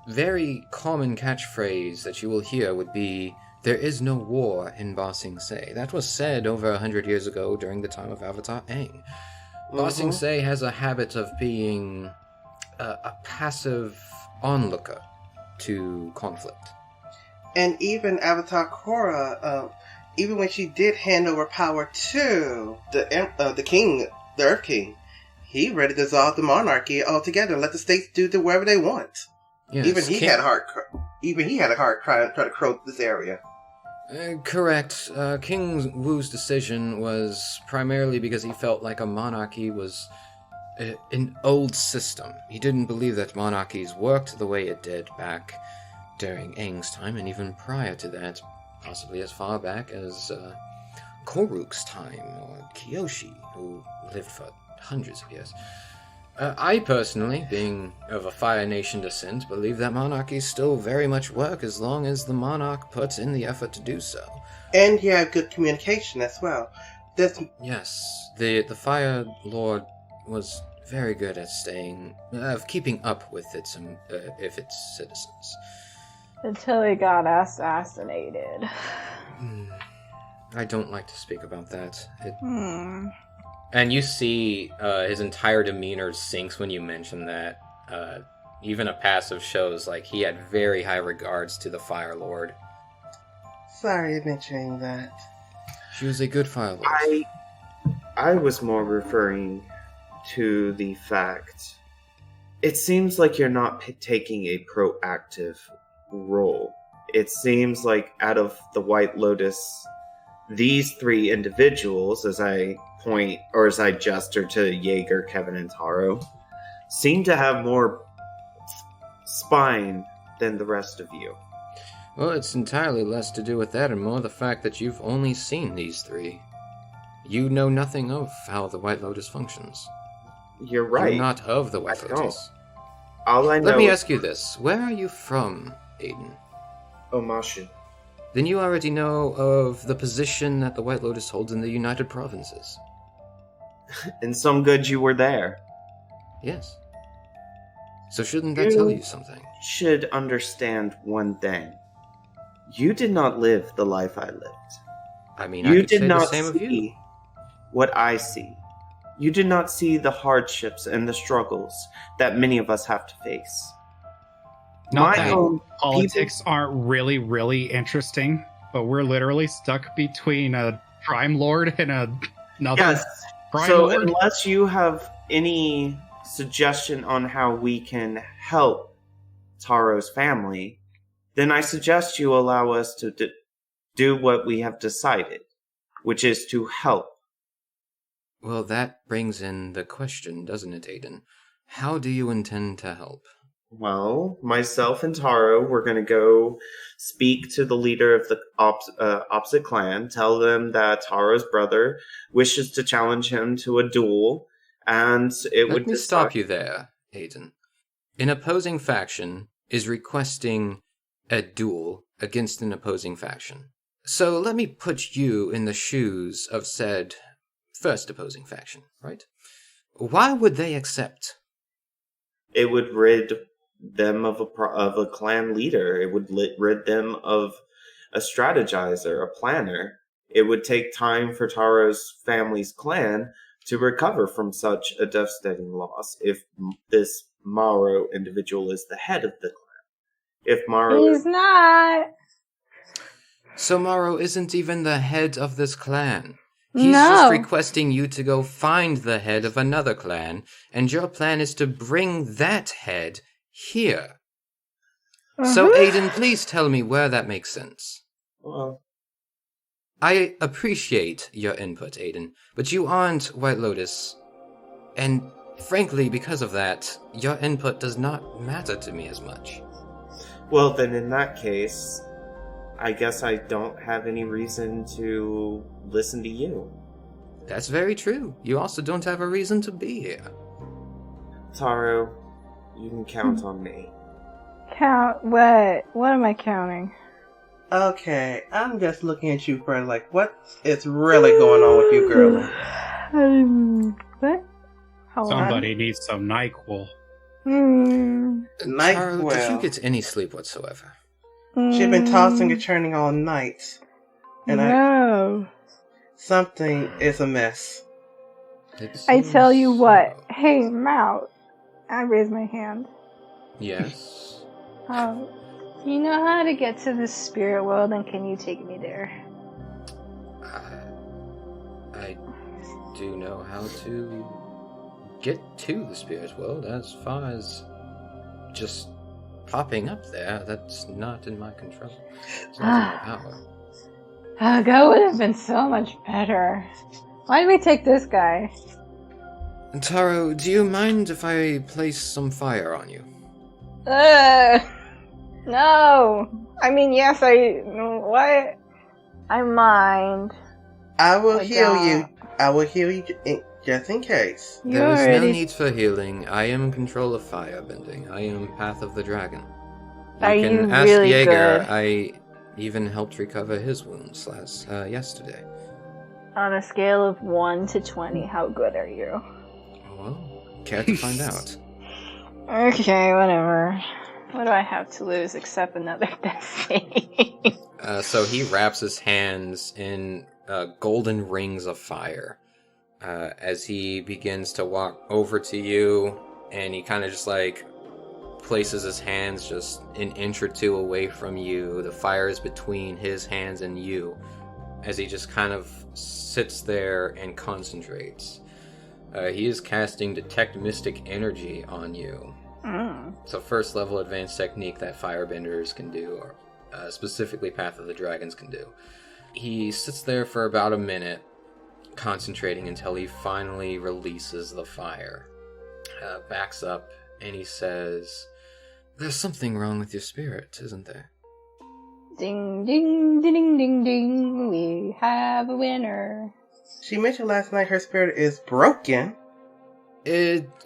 very common catchphrase that you will hear would be, "There is no war in Ba Sing Se." That was said over 100 years ago during the time of Avatar Aang. Ba Sing Se has a habit of being a passive onlooker to conflict. And even Avatar Korra, even when she did hand over power to the king, the Earth King, he ready to dissolve the monarchy altogether and let the states do whatever they want. Yes, Even he had a hard cry try to control this area. Correct. King Wu's decision was primarily because he felt like a monarchy was an old system. He didn't believe that monarchies worked the way it did back during Aang's time, and even prior to that, possibly as far back as Koruk's time, or Kyoshi, who lived for hundreds of years. I personally, being of a Fire Nation descent, believe that monarchies still very much work as long as the monarch puts in the effort to do so. And you have good communication as well. Yes, the Fire Lord was very good at keeping up with its citizens. Until he got assassinated. I don't like to speak about that. And you see his entire demeanor sinks when you mention that. Even a passive shows like he had very high regards to the Fire Lord. Sorry mentioning that. She was a good Fire Lord. I was more referring to the fact it seems like you're not taking a proactive role. It seems like out of the White Lotus, these 3 individuals, as I gesture to Jaeger, Kevin, and Taro, seem to have more spine than the rest of you. Well, it's entirely less to do with that and more the fact that you've only seen these three. You know nothing of how the White Lotus functions. You're right. You're not of the White I Lotus. All I know. Let me ask you this. Where are you from, Aiden? Omashu. Then you already know of the position that the White Lotus holds in the United Provinces. And some good you were there. Yes. So shouldn't that tell you something? Should understand one thing. You did not live the life I lived. I mean, You I could did say not the same of you. see what I see. You did not see the hardships and the struggles that many of us have to face. Not My that own politics aren't really, really interesting, but we're literally stuck between a crime lord and another Yes. crime So lord. unless you have any suggestion on how we can help Taro's family, then I suggest you allow us to do what we have decided, which is to help. Well, that brings in the question, doesn't it, Aiden? How do you intend to help? Well, myself and Taro, we're going to go speak to the leader of the opposite clan, tell them that Taro's brother wishes to challenge him to a duel, and it would Let me stop you there, Aiden. An opposing faction is requesting a duel against an opposing faction. So let me put you in the shoes of said first opposing faction, right? Why would they accept? It would rid them of a clan leader. It would rid them of a strategizer, a planner. It would take time for Taro's family's clan to recover from such a devastating loss if this Maro individual is the head of the clan. If Maro He's not. So Maro isn't even the head of this clan. He's No. just requesting you to go find the head of another clan, and your plan is to bring that head here. So, Aiden, please tell me where that makes sense. Well, I appreciate your input, Aiden, but you aren't White Lotus. And frankly, because of that, your input does not matter to me as much. well, then in that case, I guess I don't have any reason to listen to you. That's very true. You also don't have a reason to be here. Taro, you can count on me. Count what? What am I counting? Okay, I'm just looking at you for like, what is really going on with you, girl? What? Hold on. Somebody needs some NyQuil. Taro, did you NyQuil. get any sleep whatsoever? She's been tossing and turning all night, and No. something is amiss. I tell you what. Hey, Mao. I raise my hand. Yes. You know how to get to the spirit world, and can you take me there? I do know how to get to the spirit world. As far as just popping up there, that's not in my control. It's not in my power. That would have been so much better. Why did we take this guy? Taro, do you mind if I place some fire on you? No. I mean, yes, what? I mind. I will I heal don't. you. I will heal you just in case. You There is no already. need for healing. I am in control of firebending. I am Path of the Dragon. Are You can you ask really Jaeger. good? I even helped recover his wounds yesterday. On a scale of 1 to 20, how good are you? Well, care to find out? Okay, whatever. What do I have to lose except another destiny? So he wraps his hands in golden rings of fire as he begins to walk over to you, and he kind of just like places his hands just an inch or two away from you. The fire is between his hands and you as he just kind of sits there and concentrates. He is casting Detect Mystic Energy on you. It's a first level advanced technique that firebenders can do, or specifically Path of the Dragons can do. He sits there for about a minute, concentrating until he finally releases the fire. Backs up and he says, There's something wrong with your spirit, isn't there? Ding, ding, ding, ding, ding, ding. We have a winner. She mentioned last night her spirit is broken.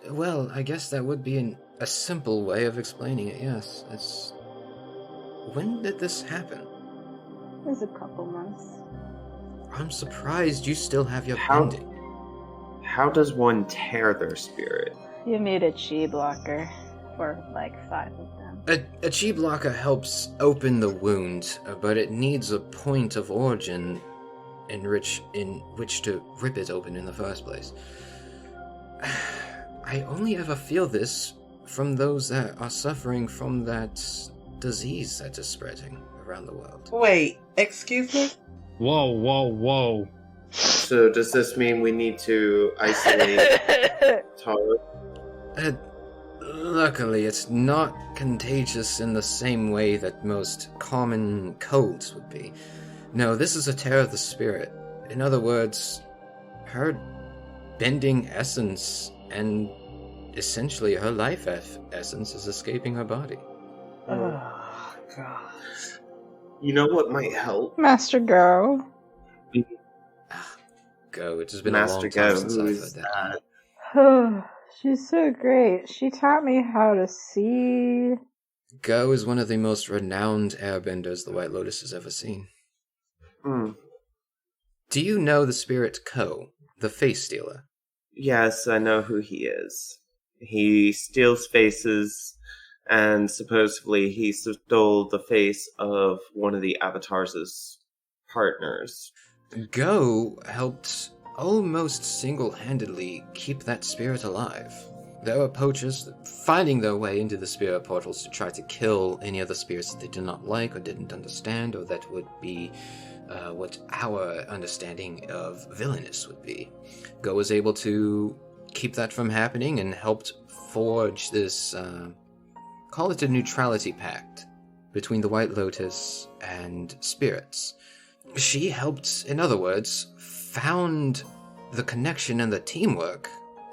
Well, I guess that would be a simple way of explaining it, yes. When did this happen? It was a couple months. I'm surprised you still have your How- bending. How does one tear their spirit? You made a chi blocker for like 5 of them. A chi blocker helps open the wound, but it needs a point of origin in which to rip it open in the first place. I only ever feel this from those that are suffering from that disease that is spreading around the world. Wait, excuse me? Whoa, whoa, whoa. So does this mean we need to isolate Taro? Luckily, it's not contagious in the same way that most common colds would be. No, this is a tear of the spirit. In other words, her bending essence and essentially her life essence is escaping her body. Oh, God. You know what might help? Master Go. Go. It has been Master a long Go, time since who I've is heard that. She's so great. She taught me how to see. Go is one of the most renowned airbenders the White Lotus has ever seen. Do you know the spirit Ko, the face stealer? Yes, I know who he is. He steals faces, and supposedly he stole the face of one of the Avatars' partners. Go helped almost single-handedly keep that spirit alive. There were poachers finding their way into the spirit portals to try to kill any other spirits that they did not like or didn't understand, or that would be what our understanding of villainous would be. Go was able to keep that from happening and helped forge this, call it a neutrality pact, between the White Lotus and spirits. She helped, in other words, found the connection and the teamwork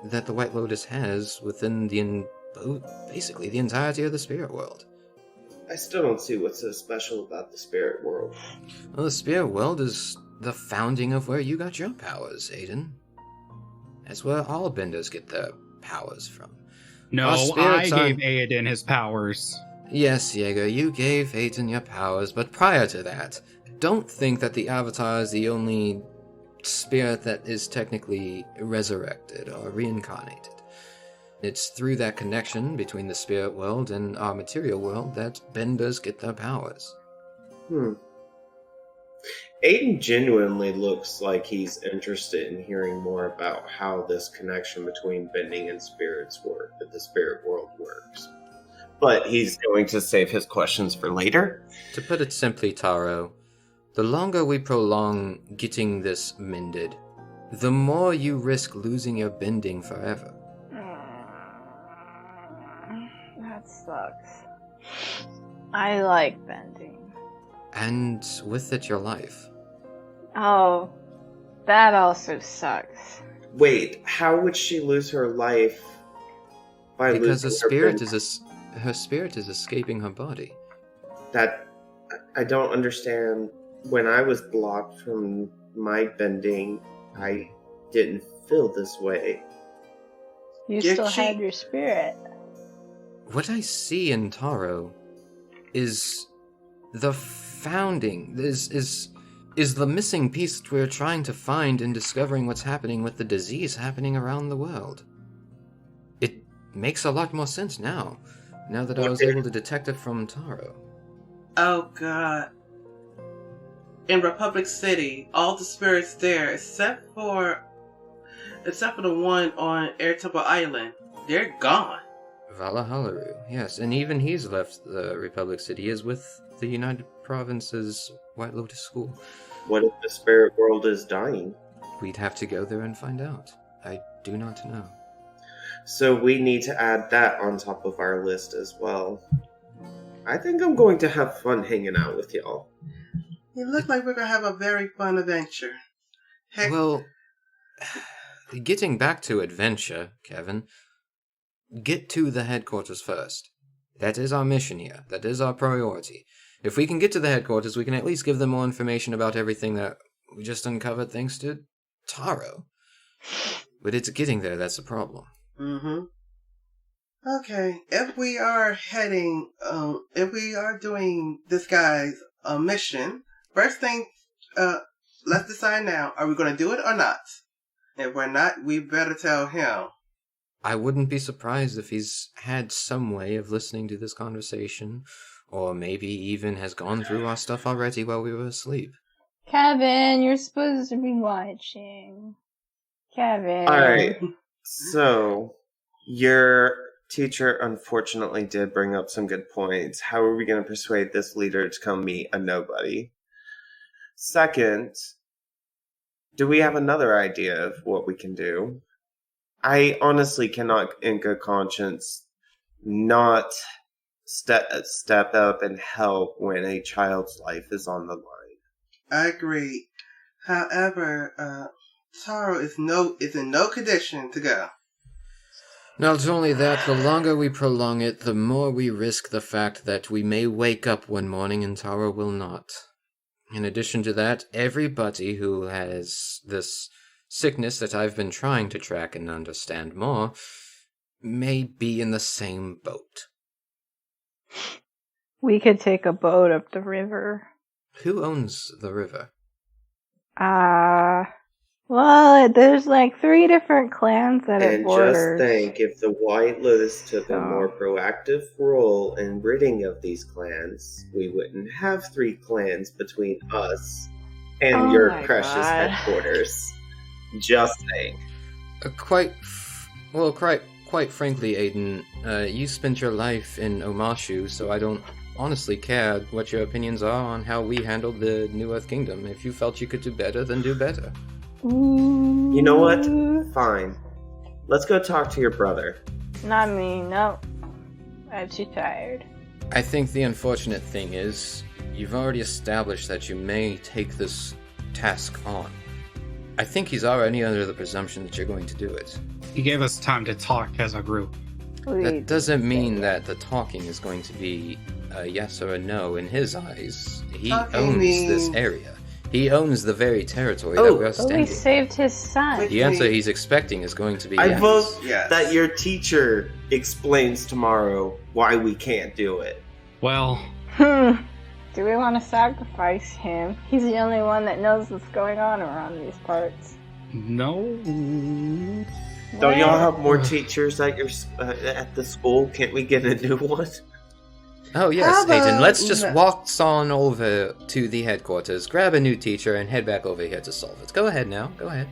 that the White Lotus has within basically the entirety of the spirit world. I still don't see what's so special about the spirit world. Well, the spirit world is the founding of where you got your powers, Aiden. That's where all benders get their powers from. No, Our I spirits gave are- Aiden his powers. Yes, Jaeger, you gave Aiden your powers, but prior to that, don't think that the Avatar is the only spirit that is technically resurrected or reincarnated. It's through that connection between the spirit world and our material world that benders get their powers. Aiden genuinely looks like he's interested in hearing more about how this connection between bending and the spirit world works. But he's going to save his questions for later. To put it simply, Taro, the longer we prolong getting this mended, the more you risk losing your bending forever. That sucks. I like bending. And with it, your life. Oh, that also sucks. Wait, how would she lose her life by Because losing her spirit is escaping her body. That I don't understand. When I was blocked from my bending, I didn't feel this way. You Did still she- had your spirit. What I see in Taro is the founding, is the missing piece that we're trying to find in discovering what's happening with the disease happening around the world. It makes a lot more sense now that I was able to detect it from Taro. Oh, God. In Republic City, all the spirits there, except for the one on Air Temple Island, they're gone. Valahalaru, yes, and even he's left the Republic City, is with the United Province's White Lotus School. What if the spirit world is dying? We'd have to go there and find out. I do not know. So we need to add that on top of our list as well. I think I'm going to have fun hanging out with y'all. It looks like we're going to have a very fun adventure. Heck, Well, getting back to adventure, Kevin, get to the headquarters first. That is our mission here. That is our priority. If we can get to the headquarters, we can at least give them more information about everything that we just uncovered thanks to Taro. But it's getting there, that's the problem. Mm-hmm. Okay, if we are doing this guy's mission, first thing, let's decide now, are we going to do it or not? If we're not, we better tell him. I wouldn't be surprised if he's had some way of listening to this conversation, or maybe even has gone through our stuff already while we were asleep. Kevin, you're supposed to be watching. Kevin. Alright, so your teacher unfortunately did bring up some good points. How are we going to persuade this leader to come meet a nobody? Second, do we have another idea of what we can do? I honestly cannot, in good conscience, not step up and help when a child's life is on the line. I agree. However, Taro is in no condition to go. Not only that, the longer we prolong it, the more we risk the fact that we may wake up one morning and Taro will not. In addition to that, everybody who has this sickness that I've been trying to track and understand more may be in the same boat. We could take a boat up the river. Who owns the river? Well, there's like 3 different clans that it And borders. just think, if the White Lotus took a more proactive role in ridding of these clans, we wouldn't have 3 clans between us and your precious headquarters. Just saying. Quite frankly, Aiden, you spent your life in Omashu, so I don't honestly care what your opinions are on how we handled the New Earth Kingdom. If you felt you could do better, then do better. You know what? Fine. Let's go talk to your brother. Not me, no. I'm too tired. I think the unfortunate thing is, you've already established that you may take this task on. I think he's already under the presumption that you're going to do it. He gave us time to talk as a group. That doesn't mean that the talking is going to be a yes or a no in his eyes. He owns this area. He owns the very territory that we're standing. We saved his son. The answer he's expecting is going to be I yes. vote that your teacher explains tomorrow why we can't do it. Well... Do we want to sacrifice him? He's the only one that knows what's going on around these parts. No. Don't y'all have more teachers at your at the school? Can't we get a new one? Oh yes, Aiden, let's just walk on over to the headquarters, grab a new teacher, and head back over here to solve it. Go ahead now, go ahead.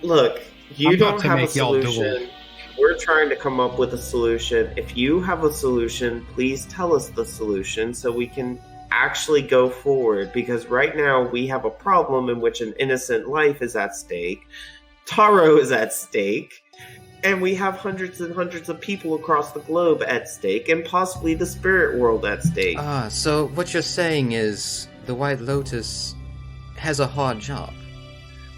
Look, you don't have a solution. solution. We're trying to come up with a solution. If you have a solution, please tell us the solution so we can actually go forward, because right now we have a problem in which an innocent life is at stake, Taro is at stake, and we have hundreds and hundreds of people across the globe at stake, and possibly the spirit world at stake. So what you're saying is the White Lotus has a hard job.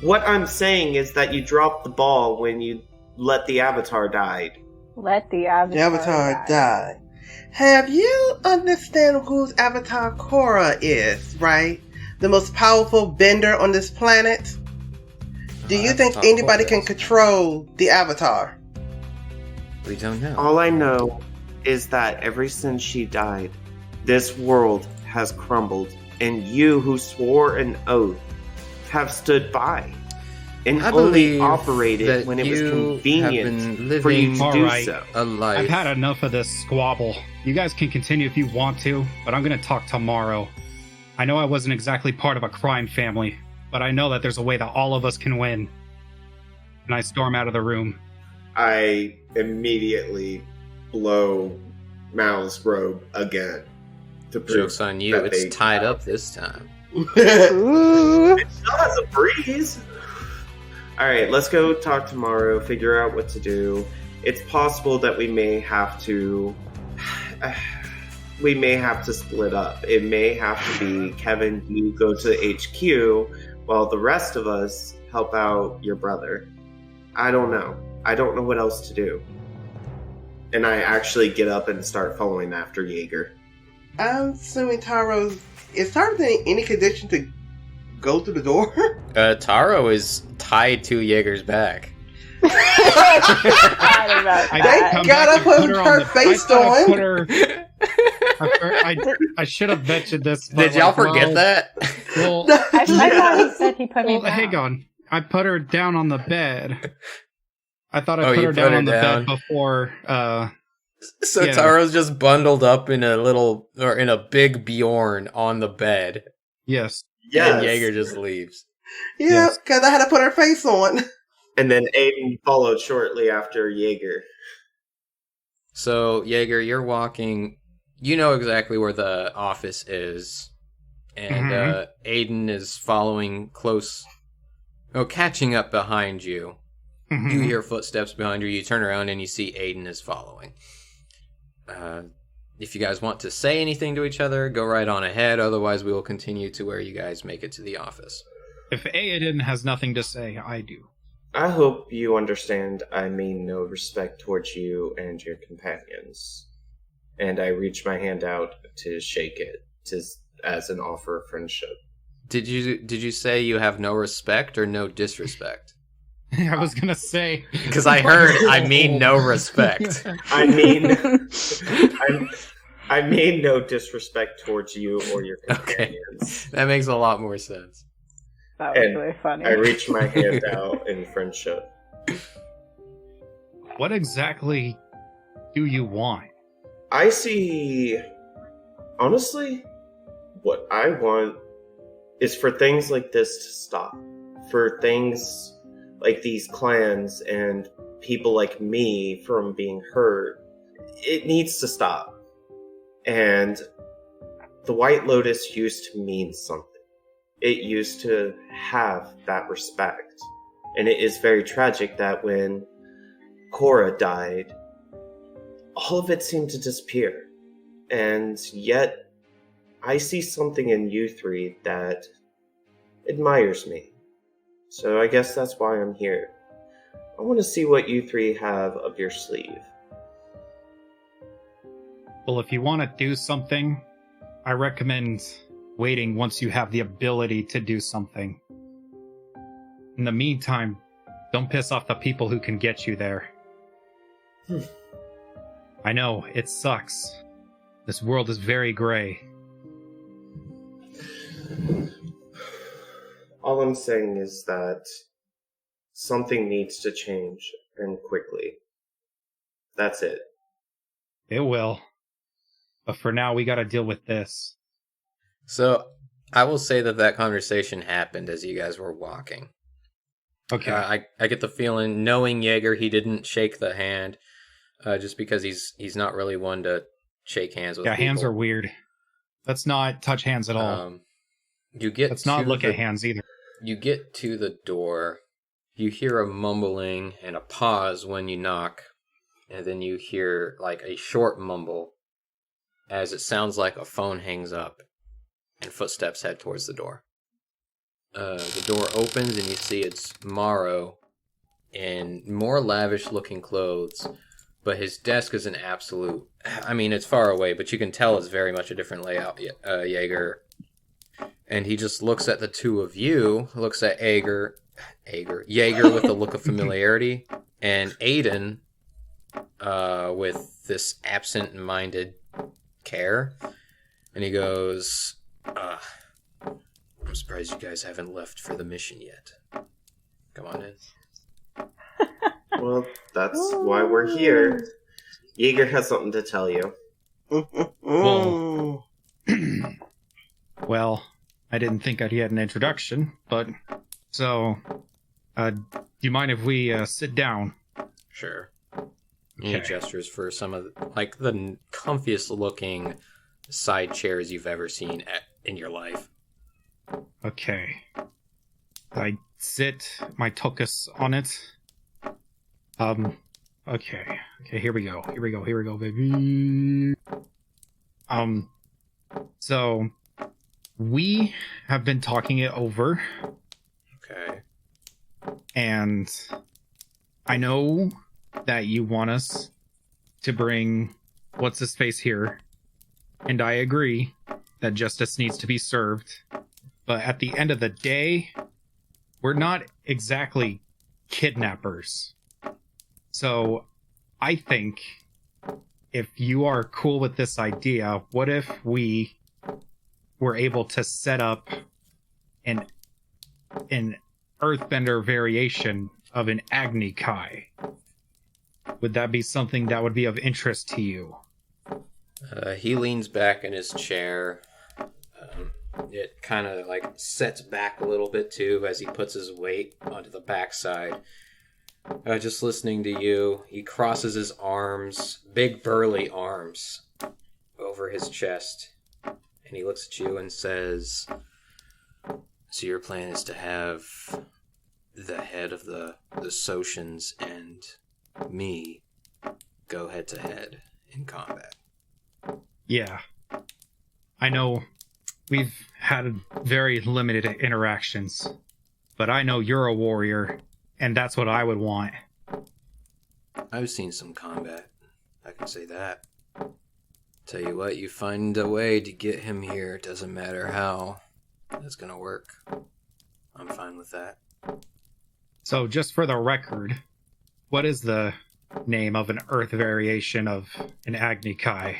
What I'm saying is that you dropped the ball when you let the Avatar die. Let the Avatar die. Have you understand whose Avatar Korra is, right? The most powerful bender on this planet? Do you think anybody can control the Avatar? We don't know. All I know is that ever since she died, this world has crumbled, and you who swore an oath have stood by and only operated when it was convenient for you to do so. I've had enough of this squabble. You guys can continue if you want to, but I'm going to talk to Maro. I know I wasn't exactly part of a crime family, but I know that there's a way that all of us can win. And I storm out of the room. I immediately blow Mal's robe again. To prove Joke's on you, it's tied up this time. It still has a breeze. Alright, let's go talk tomorrow, figure out what to do. It's possible that we may have to split up. It may have to be Kevin, you go to the HQ while the rest of us help out your brother. I don't know. I don't know what else to do. And I actually get up and start following after Jaeger. I'm assuming is Taro in any condition to go through the door? Taro is tied to Jaeger's back. I gotta put her face on. I should have mentioned this. Did y'all forget that? Well, I thought he said he put me down. hang on. I put her down on the bed. I thought I put her down on the bed before. So yeah. Taro's just bundled up in a big Bjorn on the bed. Yes. And Jaeger just leaves. Yeah, because I had to put her face on. And then Aiden followed shortly after Jaeger. So, Jaeger, you're walking. You know exactly where the office is. And Aiden is following close. Oh, catching up behind you. Mm-hmm. You hear footsteps behind you. You turn around and you see Aiden is following. If you guys want to say anything to each other, go right on ahead. Otherwise, we will continue to where you guys make it to the office. If Aiden has nothing to say, I do. I hope you understand I mean no respect towards you and your companions. And I reach my hand out to shake it as an offer of friendship. Did you say you have no respect or no disrespect? I was gonna say, because I heard I mean no respect. I mean no disrespect towards you or your companions. Okay. That makes a lot more sense. That was really funny. I reach my hand out in friendship. What exactly do you want? I see. Honestly, what I want is for things like this to stop. For things like these clans and people like me from being hurt. It needs to stop. And the White Lotus used to mean something. It used to have that respect. And it is very tragic that when Cora died, all of it seemed to disappear. And yet, I see something in you three that admires me. So I guess that's why I'm here. I want to see what you three have up your sleeve. Well, if you want to do something, I recommend waiting once you have the ability to do something. In the meantime, don't piss off the people who can get you there. I know, it sucks. This world is very gray. All I'm saying is that something needs to change, and quickly. That's it. It will. But for now, we gotta deal with this. So, I will say that conversation happened as you guys were walking. Okay. I get the feeling, knowing Jaeger, he didn't shake the hand, just because he's not really one to shake hands with people. Yeah, hands are weird. Let's not touch hands at all. Let's not look at hands either. You get to the door, you hear a mumbling and a pause when you knock, and then you hear like a short mumble as it sounds like a phone hangs up and footsteps head towards the door. The door opens and you see it's Maro in more lavish looking clothes, but his desk is an absolute... I mean, it's far away, but you can tell it's very much a different layout, Jaeger. And he just looks at the two of you, looks at Jaeger with a look of familiarity, and Aiden with this absent-minded care. And he goes, I'm surprised you guys haven't left for the mission yet. Come on in. Well, that's why we're here. Jaeger has something to tell you. Well, I didn't think I'd get an introduction, but... So, do you mind if we sit down? Sure. Okay. He gestures for some of the comfiest looking side chairs you've ever seen in your life. Okay. I sit my tokus on it. Okay, here we go, baby. So, we have been talking it over. Okay. And I know that you want us to bring what's his face here, and I agree that justice needs to be served. But at the end of the day, we're not exactly kidnappers. So I think if you are cool with this idea, what if we were able to set up an earthbender variation of an Agni Kai? Would that be something that would be of interest to you? He leans back in his chair. It kind of like sets back a little bit too as he puts his weight onto the backside. Just listening to you, he crosses his arms, big burly arms, over his chest, and he looks at you and says, "So your plan is to have the head of the Socians and me go head to head in combat?" Yeah. I know we've had very limited interactions, but I know you're a warrior, and that's what I would want. I've seen some combat, I can say that. Tell you what, you find a way to get him here, doesn't matter how. That's gonna work. I'm fine with that. So, just for the record, what is the name of an Earth variation of an Agni Kai?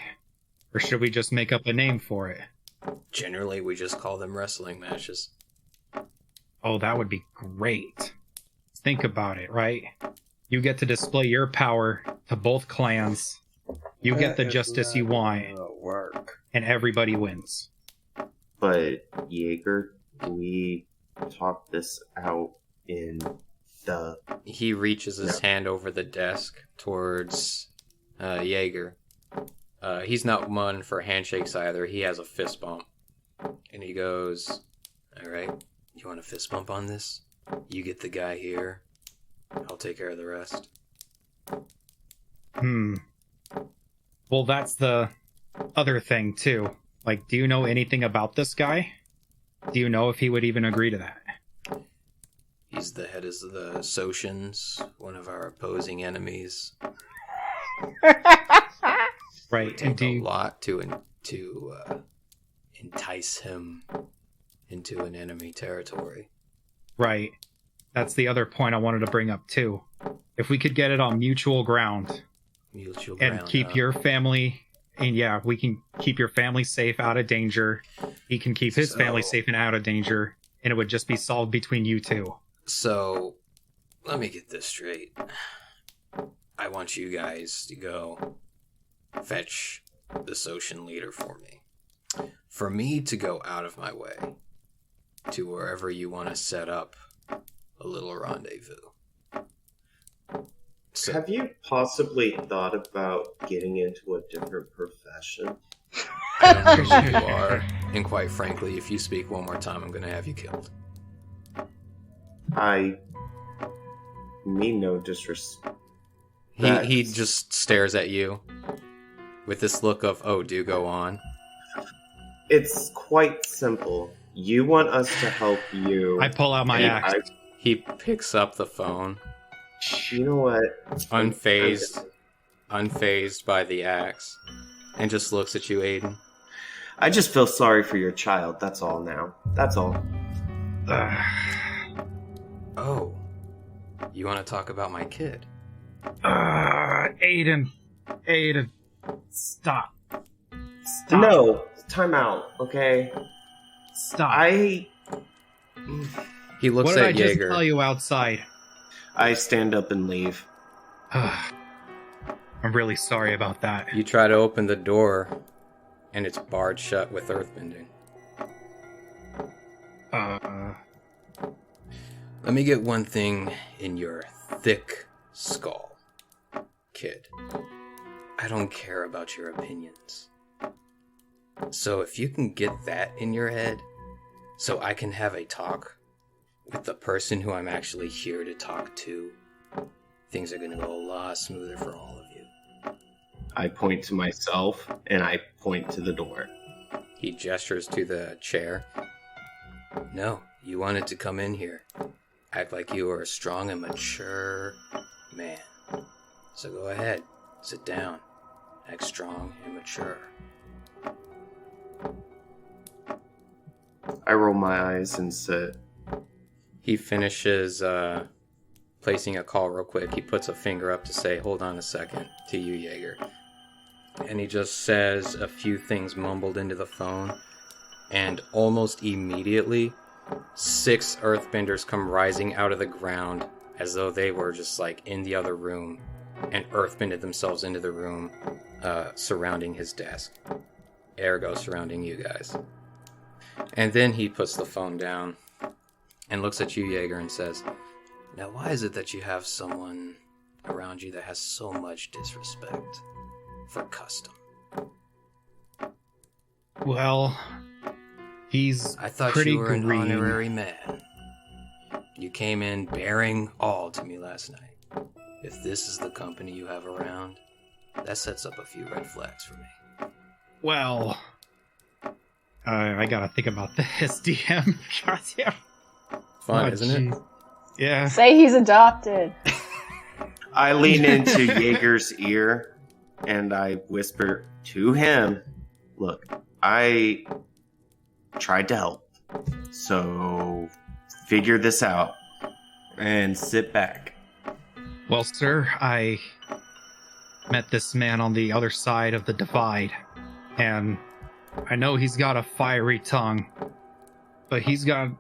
Or should we just make up a name for it? Generally, we just call them wrestling matches. Oh, that would be great. Think about it, right? You get to display your power to both clans. You get the justice you want. Work. And everybody wins. But, Jaeger, do we talk this out in the... He reaches his hand over the desk towards Jaeger. He's not one for handshakes either. He has a fist bump. And he goes, "All right, you want a fist bump on this? You get the guy here. I'll take care of the rest." Well, that's the other thing, too. Like, do you know anything about this guy? Do you know if he would even agree to that? He's the head of the Socians, one of our opposing enemies. Right, It would take a lot to entice him into an enemy territory. Right. That's the other point I wanted to bring up, too. If we could get it on mutual ground. And keep your family... And yeah, we can keep your family safe, out of danger. He can keep his family safe and out of danger. And it would just be solved between you two. So, let me get this straight. I want you guys to go fetch the Socian leader for me. For me to go out of my way to wherever you want to set up a little rendezvous. So, have you possibly thought about getting into a different profession? I don't know who you are, and quite frankly, if you speak one more time, I'm going to have you killed. I mean no disrespect. He just stares at you with this look of, "Oh, do go on." It's quite simple. You want us to help you. I pull out my axe. He picks up the phone. You know what? Unfazed by the axe, and just looks at you, Aiden. I just feel sorry for your child, that's all now. That's all. Oh, you want to talk about my kid? Aiden, stop. No, time out, okay? Stop. He looks what did at I just Jaeger. tell you outside? I stand up and leave. I'm really sorry about that. You try to open the door, and it's barred shut with earthbending. Let me get one thing in your thick skull, kid. I don't care about your opinions. So if you can get that in your head, so I can have a talk with the person who I'm actually here to talk to, things are going to go a lot smoother for all of you. I point to myself, and I point to the door. He gestures to the chair. No, you wanted to come in here. Act like you are a strong and mature man. So go ahead, sit down. act strong and mature. I roll my eyes and sit. He finishes placing a call real quick. He puts a finger up to say, hold on a second, to you, Jaeger. And he just says a few things mumbled into the phone. And almost immediately, 6 earthbenders come rising out of the ground as though they were just like in the other room and earthbended themselves into the room surrounding his desk. Ergo surrounding you guys. And then he puts the phone down and looks at you, Jaeger, and says, now why is it that you have someone around you that has so much disrespect for custom? Well, he's I thought pretty you were an green. honorary man. You came in bearing all to me last night. If this is the company you have around, that sets up a few red flags for me. Well, I gotta think about this, DM. Goddamn. Fun, Oh, isn't it? Yeah. Say he's adopted. I lean into Jaeger's ear and I whisper to him, look, I tried to help, so figure this out and sit back. Well, sir, I met this man on the other side of the divide, and I know he's got a fiery tongue, but he's got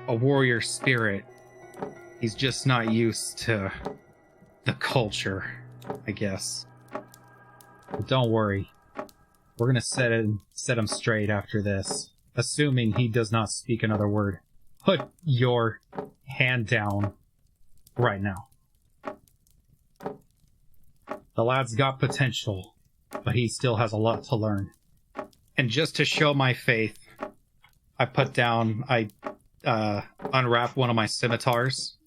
a warrior spirit. He's just not used to the culture, I guess. But don't worry. We're gonna set him straight after this. Assuming he does not speak another word. Put your hand down right now. The lad's got potential, but he still has a lot to learn. And just to show my faith, I unwrap one of my scimitars,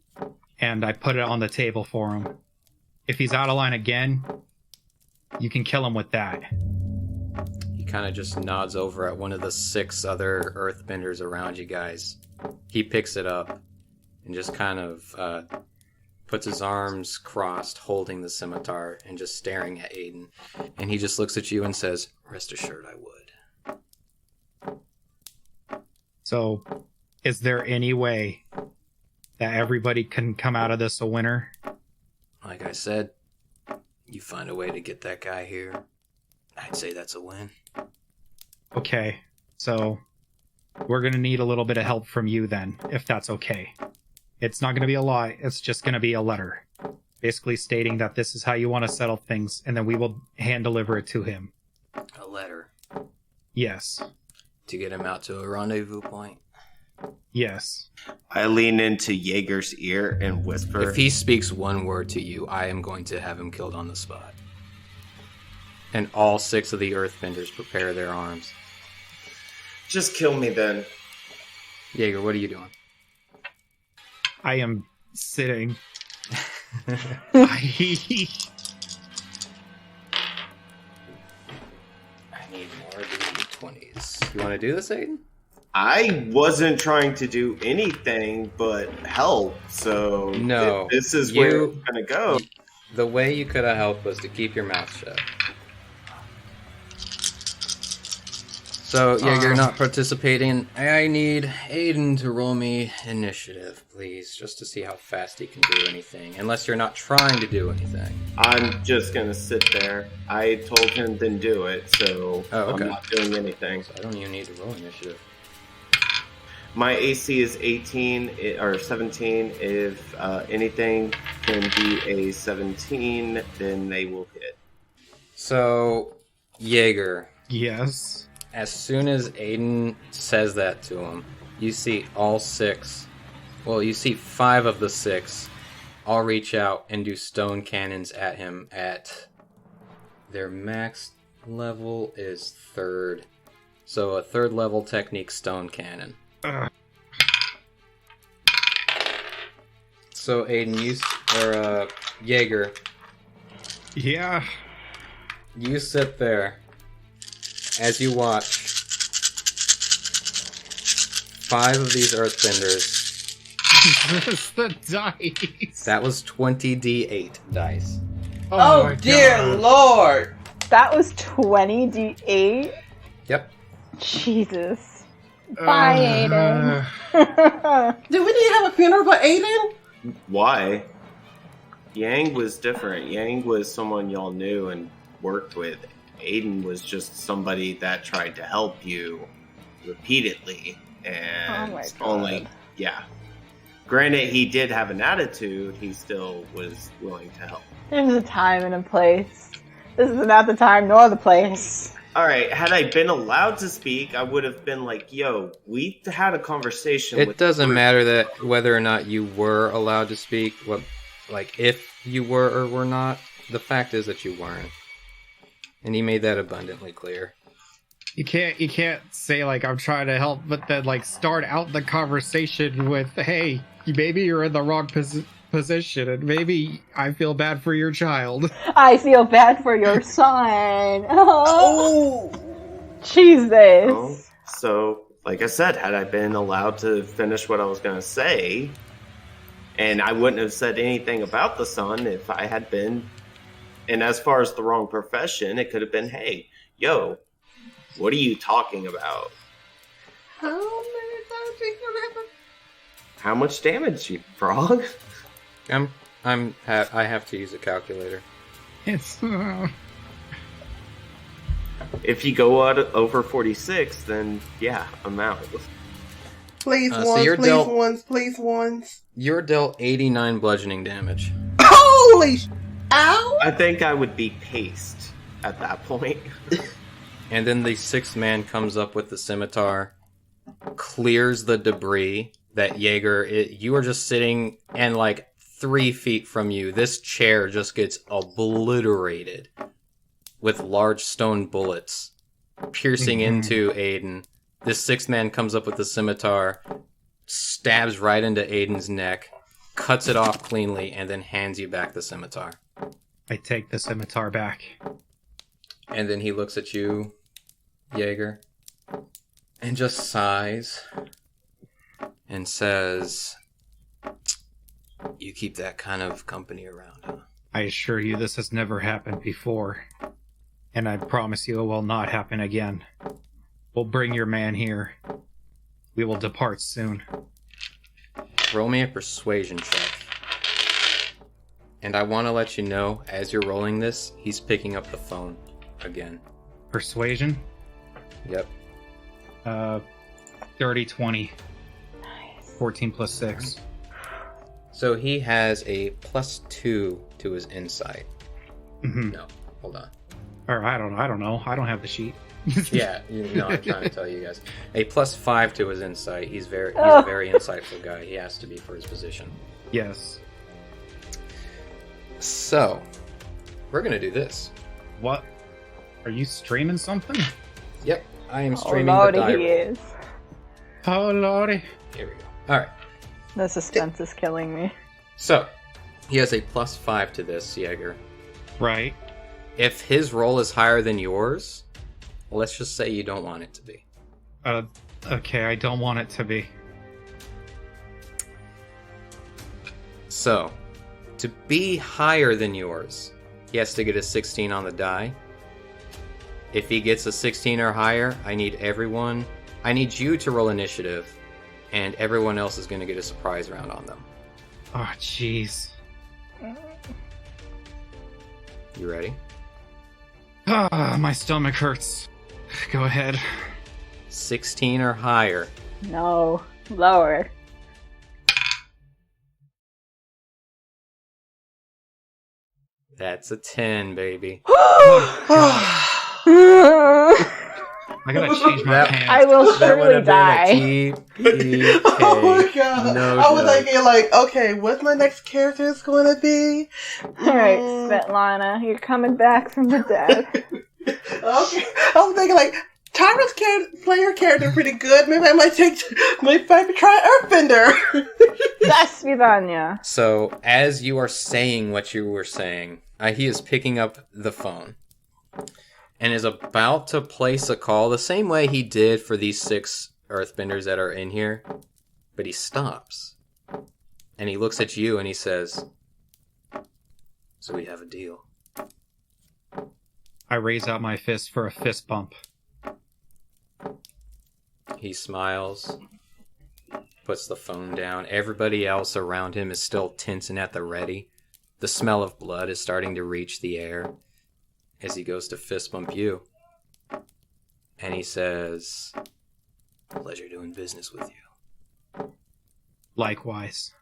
and I put it on the table for him. If he's out of line again, you can kill him with that. He kind of just nods over at one of the 6 other earthbenders around you guys. He picks it up and just kind of puts his arms crossed, holding the scimitar and just staring at Aiden. And he just looks at you and says, rest assured I would. So, is there any way that everybody can come out of this a winner? Like I said, you find a way to get that guy here, I'd say that's a win. Okay, so we're going to need a little bit of help from you then, if that's okay. It's not going to be a lot, it's just going to be a letter. Basically stating that this is how you want to settle things, and then we will hand deliver it to him. A letter. Yes. To get him out to a rendezvous point. Yes. I lean into Jaeger's ear and whisper, If he speaks one word to you, I am going to have him killed on the spot. And all 6 of the earthbenders prepare their arms. just kill me then. Jaeger, what are you doing? I am sitting. I need more D20s. You want to do this, Aiden? I wasn't trying to do anything but help, so No, this is where it's gonna go. The way you could have helped was to keep your mouth shut. So, yeah, you're not participating. I need Aiden to roll me initiative, please, just to see how fast he can do anything. Unless you're not trying to do anything. I'm just gonna sit there. I told him then do it, so okay. I'm not doing anything. So I don't even need to roll initiative. My AC is 18 or 17. If anything can be a 17, then they will hit. So, Jaeger. Yes. As soon as Aiden says that to him, you see all 6. Well, you see 5 of the 6 all reach out and do stone cannons at him at their max level is 3rd. So a 3rd level technique stone cannon. So Aiden, Jaeger. Yeah. You sit there as you watch 5 of these earthbenders. That's the dice. That was 20d8 dice. Oh my dear God. Lord! That was 20d8? Yep. Jesus. Bye, Aiden. Did we need to have a funeral for Aiden? Why? Yang was different. Yang was someone y'all knew and worked with. Aiden was just somebody that tried to help you repeatedly. And Oh my God. only, yeah. Granted, he did have an attitude, he still was willing to help. There's a time and a place. This is not the time nor the place. Alright, had I been allowed to speak, I would have been like, yo, we had a conversation with... It doesn't matter that whether or not you were allowed to speak, if you were or were not. The fact is that you weren't. And he made that abundantly clear. You can't say like I'm trying to help, but then like start out the conversation with, "Hey, maybe you're in the wrong position, and maybe I feel bad for your child." I feel bad for your son. Oh! Jesus. Oh, so, like I said, had I been allowed to finish what I was going to say, and I wouldn't have said anything about the son if I had been, and as far as the wrong profession, it could have been, hey, yo, what are you talking about? How many times you gonna have a... How much damage, you frog? I have to use a calculator. It's If you go out over 46, then yeah, I'm out. Please So ones, you're please dealt- ones, please ones. You're dealt 89 bludgeoning damage. Holy ow! I think I would be paced at that point. And then the sixth man comes up with the scimitar, clears the debris that Jaeger... you are just sitting, and 3 feet from you, this chair just gets obliterated with large stone bullets piercing into Aiden. This sixth man comes up with the scimitar, stabs right into Aiden's neck, cuts it off cleanly, and then hands you back the scimitar. I take the scimitar back. And then he looks at you, Jaeger, and just sighs and says, "You keep that kind of company around, huh?" I assure you this has never happened before, and I promise you it will not happen again. We'll bring your man here. We will depart soon. Roll me a persuasion check. And I want to let you know, as you're rolling this, he's picking up the phone again. Persuasion? Yep. 30, 20. 14 plus 6. So he has a +2 to his insight. Mm-hmm. No, hold on. Or I don't know. I don't have the sheet. Yeah, I'm trying to tell you guys. A +5 to his insight. He's a very insightful guy. He has to be for his position. Yes. So, we're gonna do this. What? Are you streaming something? Yep, I am Oh, streaming the lordy, die he roll. is. Oh, lordy. Here we go. Alright, The suspense is killing me. so, he has a +5 to this, Jaeger. Right. If his roll is higher than yours, let's just say you don't want it to be. Okay, I don't want it to be. So, to be higher than yours, he has to get a 16 on the die. If he gets a 16 or higher, I need you to roll initiative, and everyone else is going to get a surprise round on them. Oh, jeez. You ready? Ah, my stomach hurts. Go ahead. 16 or higher. No, lower. That's a 10, baby. I gotta change my That- pants. I will That would surely have die. been a TPK. Oh my god. No I was joke. thinking okay, what's my next character is going to be? Alright, Svetlana, you're coming back from the dead. Okay. I was thinking Tyra's player character pretty good. Maybe I might try Earthbender. That's Vidania. So, as you are saying what you were saying, he is picking up the phone and is about to place a call the same way he did for these 6 Earthbenders that are in here, but he stops. And he looks at you and he says, "So we have a deal." I raise out my fist for a fist bump. He smiles, puts the phone down. Everybody else around him is still tensing at the ready. The smell of blood is starting to reach the air as he goes to fist bump you. And he says, "Pleasure doing business with you." Likewise.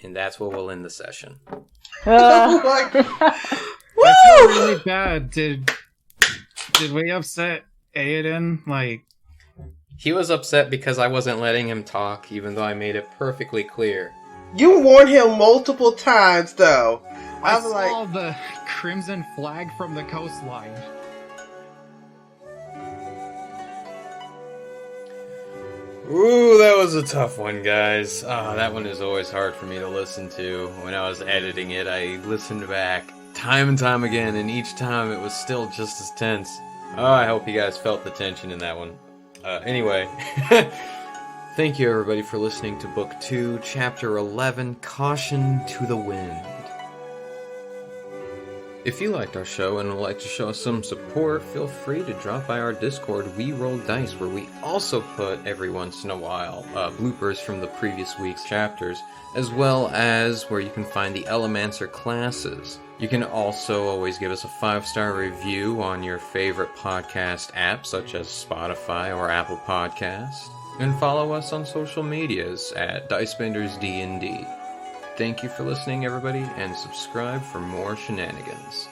And that's where we'll end the session. Oh my God. I feel really bad. Did we upset Aiden? Like, He was upset because I wasn't letting him talk, even though I made it perfectly clear. You warned him multiple times, though. I was saw like, the crimson flag from the coastline. Ooh, that was a tough one, guys. That one is always hard for me to listen to. When I was editing it, I listened back time and time again, and each time it was still just as tense. Oh, I hope you guys felt the tension in that one. Anyway, thank you everybody for listening to Book 2, Chapter 11, Caution to the Wind. If you liked our show and would like to show us some support, feel free to drop by our Discord, We Roll Dice, where we also put every once in a while bloopers from the previous week's chapters, as well as where you can find the Elemancer classes. You can also always give us a 5-star review on your favorite podcast app, such as Spotify or Apple Podcast, and follow us on social medias at DicebendersDND. Thank you for listening, everybody, and subscribe for more shenanigans.